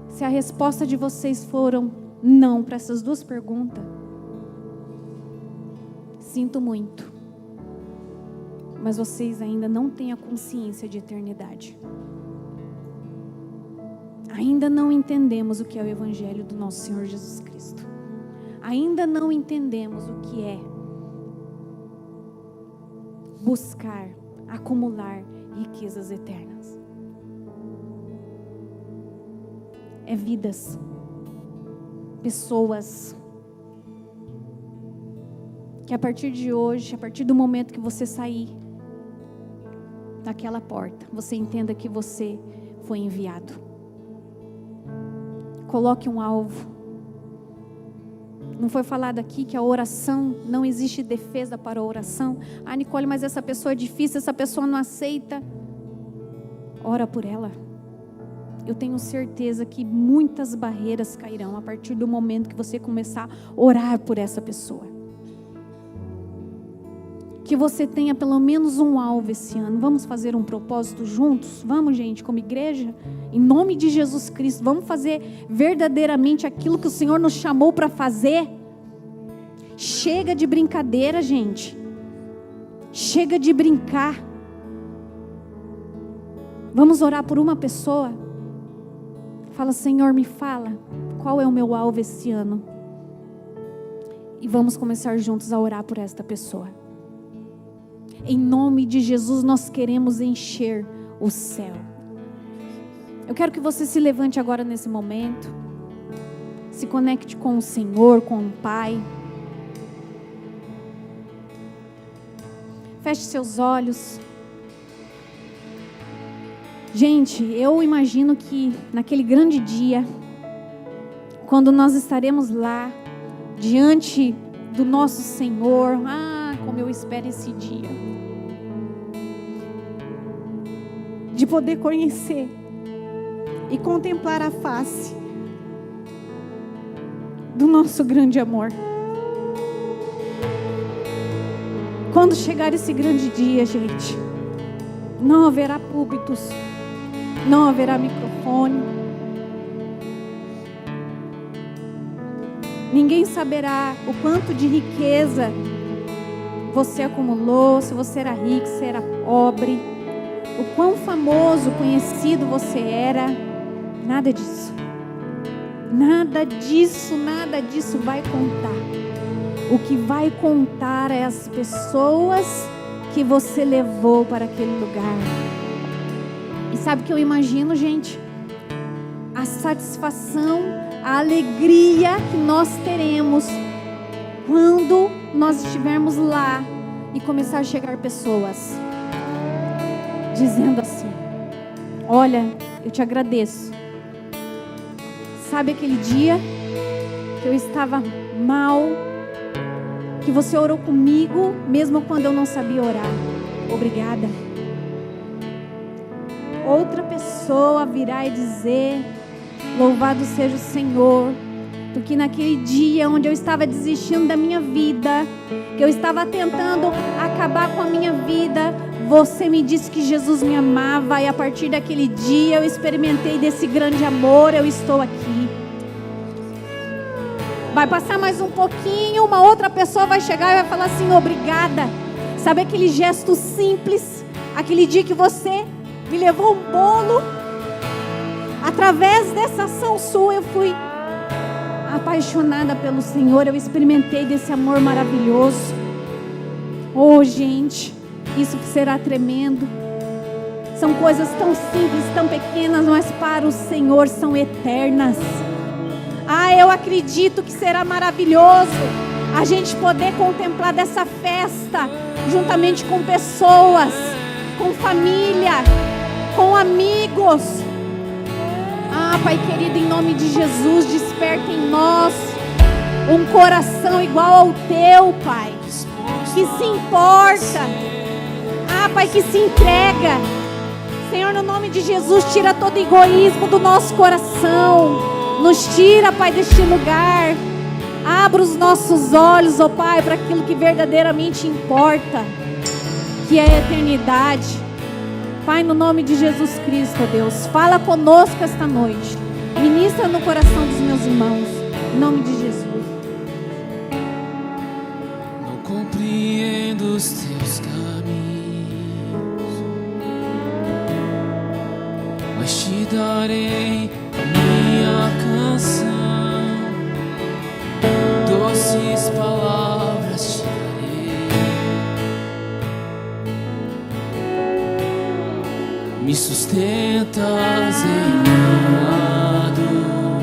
Se a resposta de vocês foram não para essas duas perguntas, sinto muito. Mas vocês ainda não têm a consciência de eternidade. Ainda não entendemos o que é o Evangelho do nosso Senhor Jesus Cristo. Ainda não entendemos o que é buscar, acumular riquezas eternas. É vidas, pessoas, que a partir de hoje, a partir do momento que você sair daquela porta, você entenda que você foi enviado. Coloque um alvo. Não foi falado aqui que a oração, não existe defesa para a oração. Ah, Nicole, mas essa pessoa é difícil, essa pessoa não aceita. Ora por ela. Eu tenho certeza que muitas barreiras cairão a partir do momento que você começar a orar por essa pessoa. que você tenha pelo menos um alvo esse ano. Vamos fazer um propósito juntos? Vamos, gente, como igreja? Em nome de Jesus Cristo, vamos fazer verdadeiramente aquilo que o Senhor nos chamou para fazer? Chega de brincadeira, gente. Chega de brincar. Vamos orar por uma pessoa? Fala, Senhor, me fala, qual é o meu alvo esse ano? E vamos começar juntos a orar por esta pessoa. Em nome de Jesus, nós queremos encher o céu. Eu quero que você se levante agora nesse momento. Se conecte com o Senhor, com o Pai. Feche seus olhos. Gente, eu imagino que naquele grande dia, quando nós estaremos lá, diante do nosso Senhor, como eu espero esse dia, de poder conhecer e contemplar a face do nosso grande amor. Quando chegar esse grande dia, gente, não haverá púlpitos, não haverá microfone. Ninguém saberá o quanto de riqueza você acumulou, se você era rico, se era pobre, o quão famoso, conhecido você era. Nada disso. Nada disso, nada disso vai contar. O que vai contar é as pessoas que você levou para aquele lugar. E sabe o que eu imagino, gente? A satisfação, a alegria que nós teremos quando nós estivermos lá e começar a chegar pessoas dizendo assim: olha, eu te agradeço. Sabe aquele dia que eu estava mal, que você orou comigo mesmo quando eu não sabia orar? Obrigada. Outra pessoa virá e dizer: louvado seja o Senhor, porque naquele dia onde eu estava desistindo da minha vida, que eu estava tentando acabar com a minha vida, você me disse que Jesus me amava, e a partir daquele dia eu experimentei desse grande amor, eu estou aqui. Vai passar mais um pouquinho, uma outra pessoa vai chegar e vai falar assim: obrigada. Sabe aquele gesto simples, aquele dia que você me levou um bolo? Através dessa ação sua eu fui apaixonada pelo Senhor, eu experimentei desse amor maravilhoso. Oh, gente, isso será tremendo. São coisas tão simples, tão pequenas, mas para o Senhor são eternas. Eu acredito que será maravilhoso a gente poder contemplar dessa festa juntamente com pessoas, com família, com amigos. Pai querido, em nome de Jesus, desperta em nós um coração igual ao teu, Pai, que se importa, Pai, que se entrega. Senhor, no nome de Jesus, tira todo egoísmo do nosso coração. Nos tira, Pai, deste lugar. Abra os nossos olhos, Pai, para aquilo que verdadeiramente importa, que é a eternidade. Pai, no nome de Jesus Cristo, Deus, fala conosco esta noite. Ministra no coração dos meus irmãos. Em nome de Jesus. Não compreendo os teus caminhos, mas te darei a minha canção. Doces palavras te darei. Me sustentas em minha dor,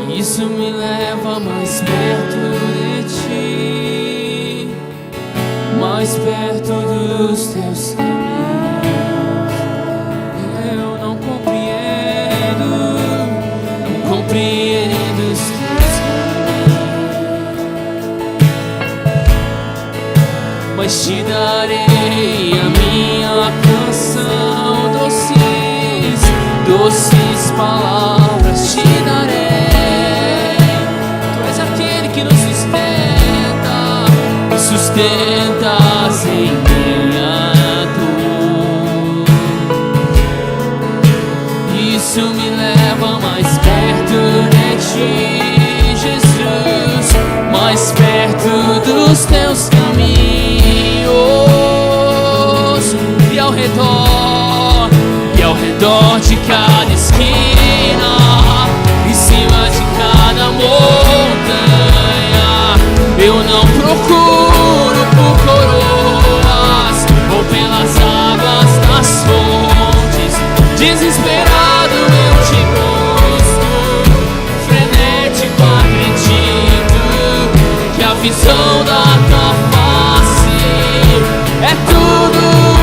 e isso me leva mais perto de ti, mais perto dos teus caminhos. Eu não compreendo os teus caminhos, mas te darei a minha canção. Doces palavras te darei. Tu és aquele que nos sustenta. sustentas em minha dor. Isso me leva mais perto de ti, Jesus, mais perto dos teus caminhos. E ao redor de cada esquina, em cima de cada montanha, eu não procuro por coroas ou pelas águas das fontes. Desesperado eu te busco, frenético acredito que a visão da tua face é tudo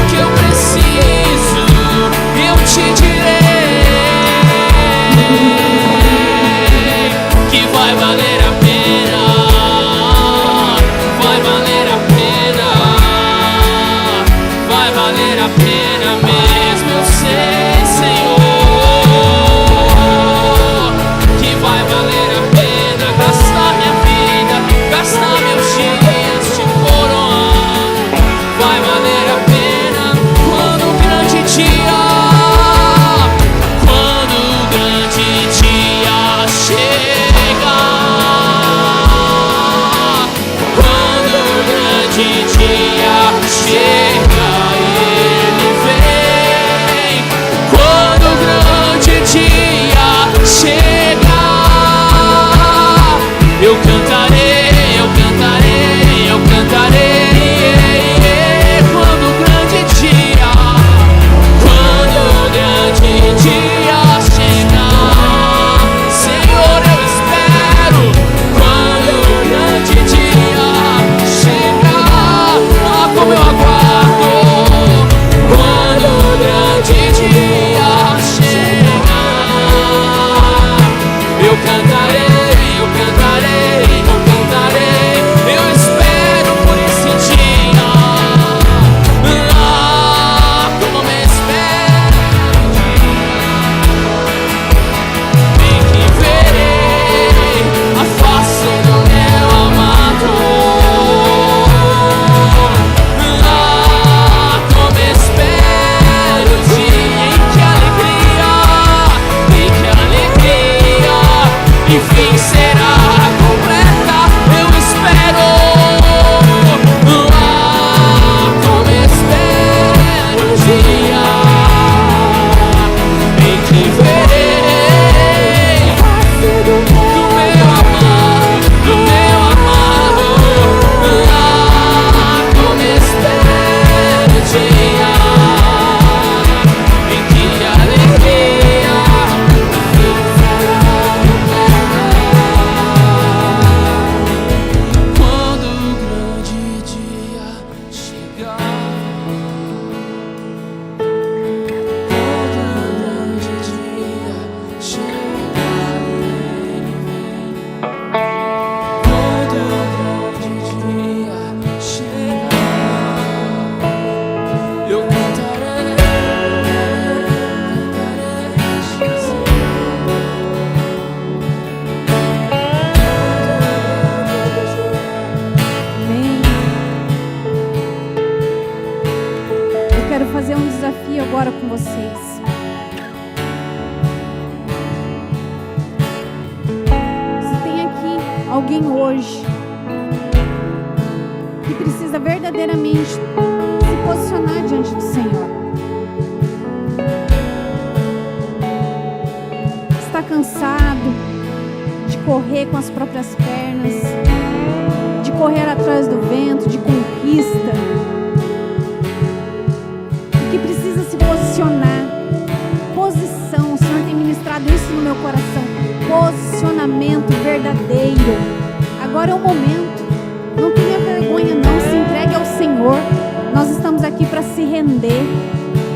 que eu preciso. Eu te direi que vai valer a pena, vai valer a pena, vai valer a pena mesmo. Eu sei, Senhor, que vai valer a pena gastar minha vida, gastar meus dias te coroando. Vai valer a pena quando o grande dia, quando o grande dia chegar, quando o grande dia chega, ele vem. Quando o grande dia chegar, eu cantarei, eu cantarei, eu cantarei. Quando o grande dia, quando o grande dia chegar, Senhor, eu espero. Quando o grande dia chegar, ah, como eu aguardo. Quando o grande dia chegar, eu cantarei, eu cantarei, eu cantarei. Eu espero por esse dia. Ah, como me espero. Bem que verei a face do meu amado. Ah, como espero o dia em que alegria, enfim será completa. Eu espero. Ah, como espero o dia em que verei do meu amado, do meu amado. Ah, como espero o dia em que a alegria quando o grande dia chegar, quando o grande dia chegar, ele vem. Quando o grande dia chegar, eu cantarei, Jesus. Amém. Eu quero fazer um desafio agora com vocês. Se tem aqui alguém hoje que precisa verdadeiramente se posicionar diante do Senhor, está cansado de correr com as próprias pernas, de correr atrás do vento, de conquista, e que precisa se posicionar. Posição, o Senhor tem ministrado isso no meu coração. Posicionamento verdadeiro. Agora é o momento. Não tenha vergonha não, se entregue ao Senhor. Nós estamos aqui para se render.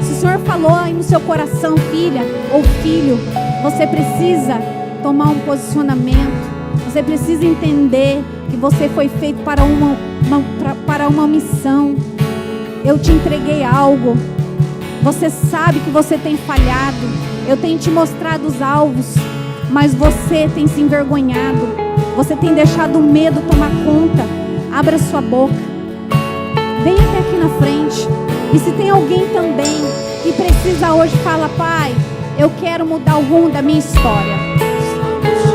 Se o Senhor falou aí no seu coração, filha ou filho, você precisa tomar um posicionamento. Você precisa entender que você foi feito para uma missão. Eu te entreguei algo. Você sabe que você tem falhado. Eu tenho te mostrado os alvos, mas você tem se envergonhado. Você tem deixado o medo tomar conta. Abra sua boca. vem até aqui na frente. E se tem alguém também que precisa hoje, fala: Pai, eu quero mudar o rumo da minha história.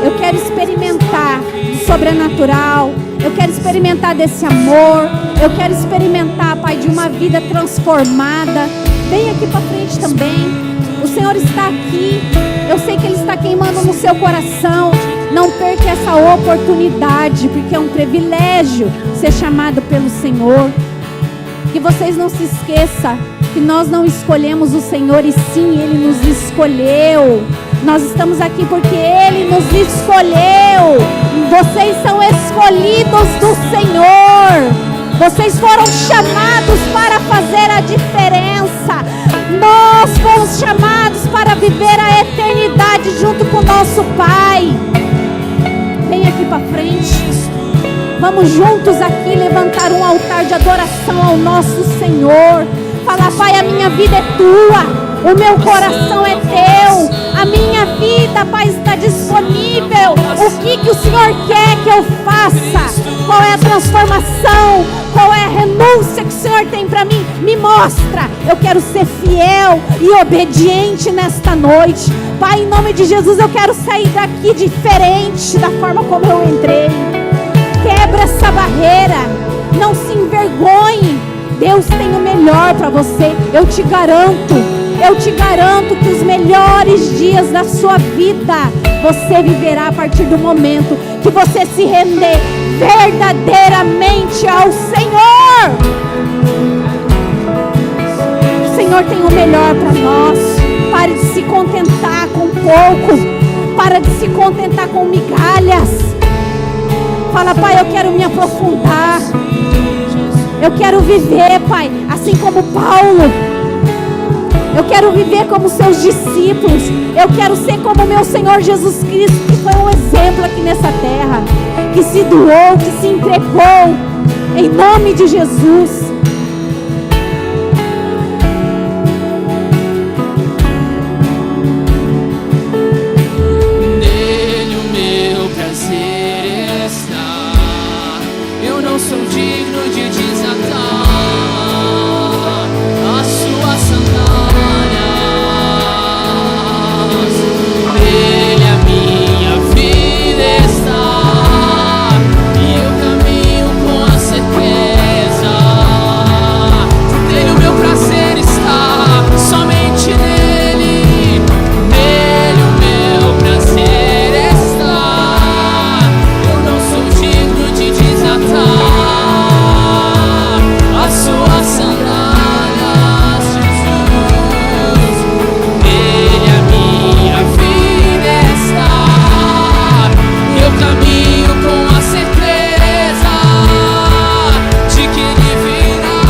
Eu quero experimentar do sobrenatural. Eu quero experimentar desse amor. Eu quero experimentar, Pai, de uma vida transformada. Vem aqui para frente também. O Senhor está aqui. Eu sei que Ele está queimando no seu coração. Não perca essa oportunidade, porque é um privilégio ser chamado pelo Senhor. Que vocês não se esqueçam que nós não escolhemos o Senhor, e sim Ele nos escolheu. Nós estamos aqui porque Ele nos escolheu. Vocês são escolhidos do Senhor. Vocês foram chamados para fazer a diferença. Nós fomos chamados para viver a eternidade junto com o nosso Pai. Vem aqui para frente. Vamos juntos aqui levantar um altar de adoração ao nosso Senhor. Falar: Pai, a minha vida é Tua. O meu coração é Teu. A minha vida, Pai, está disponível. O que o Senhor quer que eu faça? Qual é a transformação? Qual é a renúncia que o Senhor tem para mim? Me mostra. Eu quero ser fiel e obediente nesta noite. Pai, em nome de Jesus, eu quero sair daqui diferente da forma como eu entrei. Quebra essa barreira. Não se envergonhe. Deus tem o melhor para você. Eu te garanto que os melhores dias da sua vida você viverá a partir do momento que você se render verdadeiramente ao Senhor. O Senhor tem o melhor para nós. Pare de se contentar com pouco. Para de se contentar com migalhas. Fala: Pai, eu quero me aprofundar. Eu quero viver, Pai, assim como Paulo. Eu quero viver como seus discípulos. Eu quero ser como meu Senhor Jesus Cristo, que foi um exemplo aqui nessa terra, que se doou, que se entregou, em nome de Jesus. Nele o meu prazer está. Eu não sou digno de desatar as suas sandálias. Nele a minha vida está, e eu caminho com a certeza. Nele o meu prazer está, somente nele. Nele o meu prazer está. Eu não sou digno de desatar as suas sandálias, Jesus. Nele a minha vida está, e eu caminho com a certeza de que Ele virá.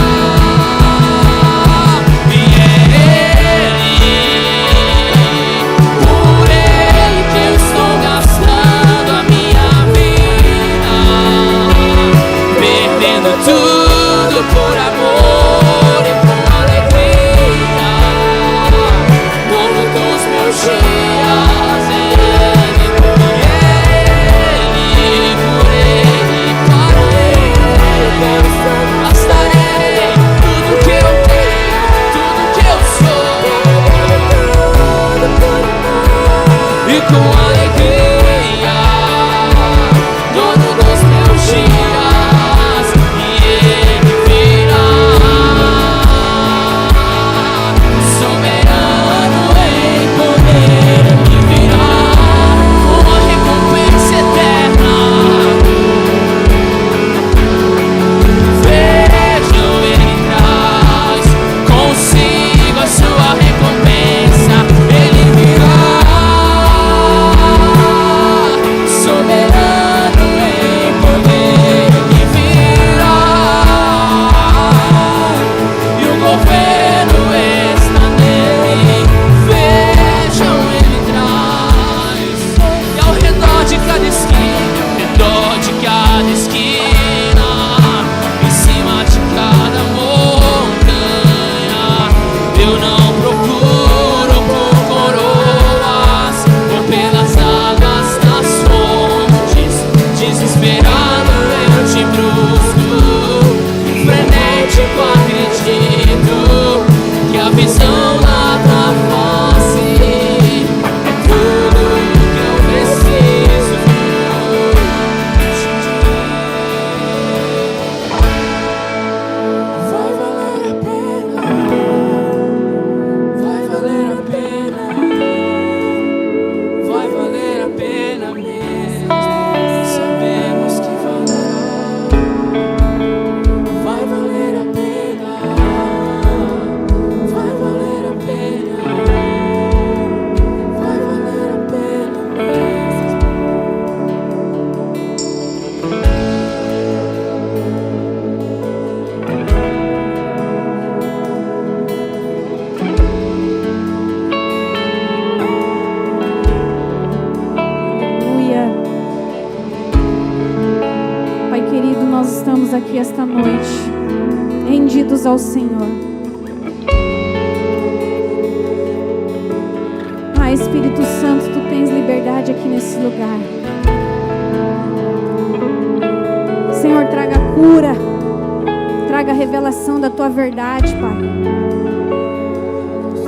E é Ele, por Ele que eu estou gastando a minha vida, perdendo tudo por amor e por alegria. Dono dos meus dias é Ele, por Ele, para Ele gastarei tudo que eu tenho, tudo que eu sou, e com alegria, dono dos meus dias, e Ele virá, soberano em poder. Ele virá, uma recompensa eterna. Vejam, Ele traz consigo a sua recompensa. Ele virá. estamos aqui esta noite, rendidos ao Senhor. Espírito Santo, Tu tens liberdade aqui nesse lugar. Senhor, traga cura, traga revelação da Tua verdade, Pai.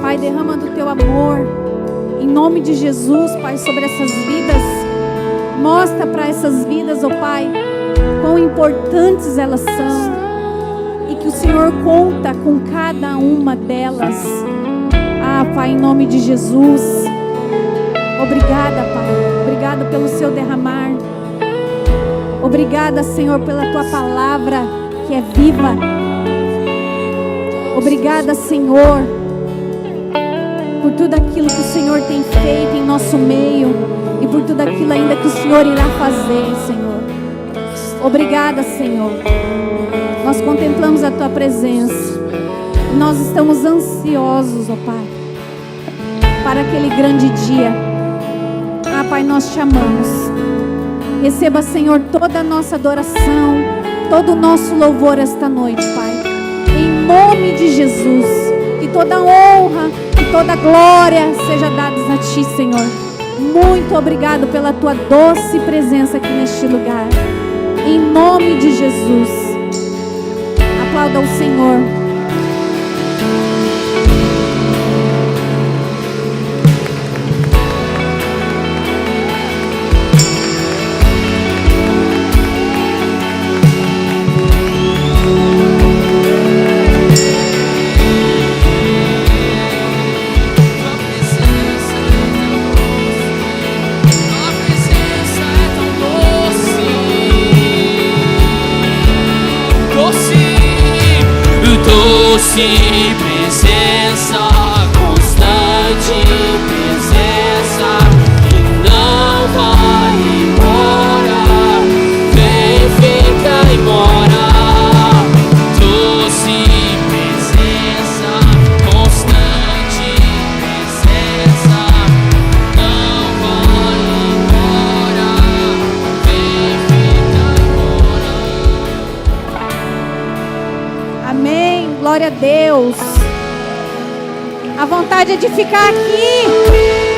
Pai, derrama do Teu amor, em nome de Jesus, Pai, sobre essas vidas. Mostra para essas vidas, ó Pai, quão importantes elas são e que o Senhor conta com cada uma delas. Ah, Pai, em nome de Jesus. Obrigada, Pai. Obrigada pelo Seu derramar. Obrigada, Senhor, pela Tua palavra que é viva. Obrigada, Senhor, por tudo aquilo que o Senhor tem feito em nosso meio e por tudo aquilo ainda que o Senhor irá fazer, Senhor. Obrigada, Senhor. Nós contemplamos a Tua presença. Nós estamos ansiosos, ó Pai, para aquele grande dia. Ah, Pai, nós te amamos. Receba, Senhor, toda a nossa adoração, todo o nosso louvor esta noite, Pai. Em nome de Jesus. Que toda honra e toda glória seja dadas a Ti, Senhor. Muito obrigado pela Tua doce presença aqui neste lugar. Em nome de Jesus. Aplauda o Senhor. Doce presença, constante presença, que não vai embora, vem, fica e mora. Doce presença, constante presença, não vai embora, vem, fica e mora. Amém. Glória a Deus. A vontade é de ficar aqui,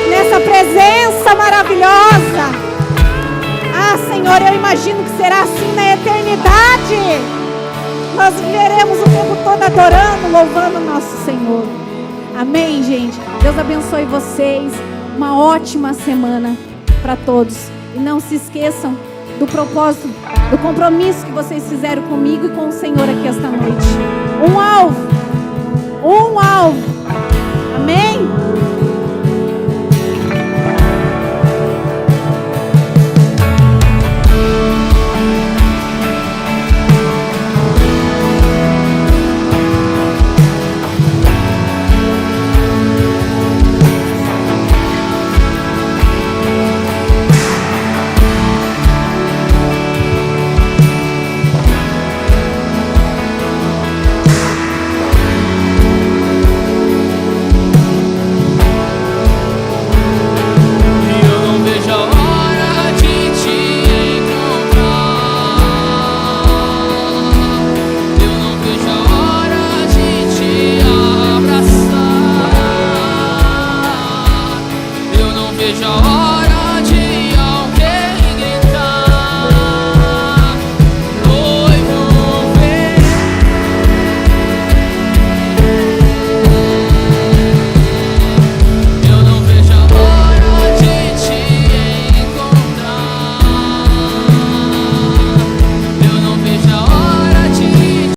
nessa presença maravilhosa. Ah, Senhor, eu imagino que será assim na eternidade. Nós viveremos o tempo todo adorando, louvando o nosso Senhor. Amém, gente? Deus abençoe vocês. Uma ótima semana para todos. E não se esqueçam do propósito, do compromisso que vocês fizeram comigo e com o Senhor aqui esta noite. Um alvo. Amém?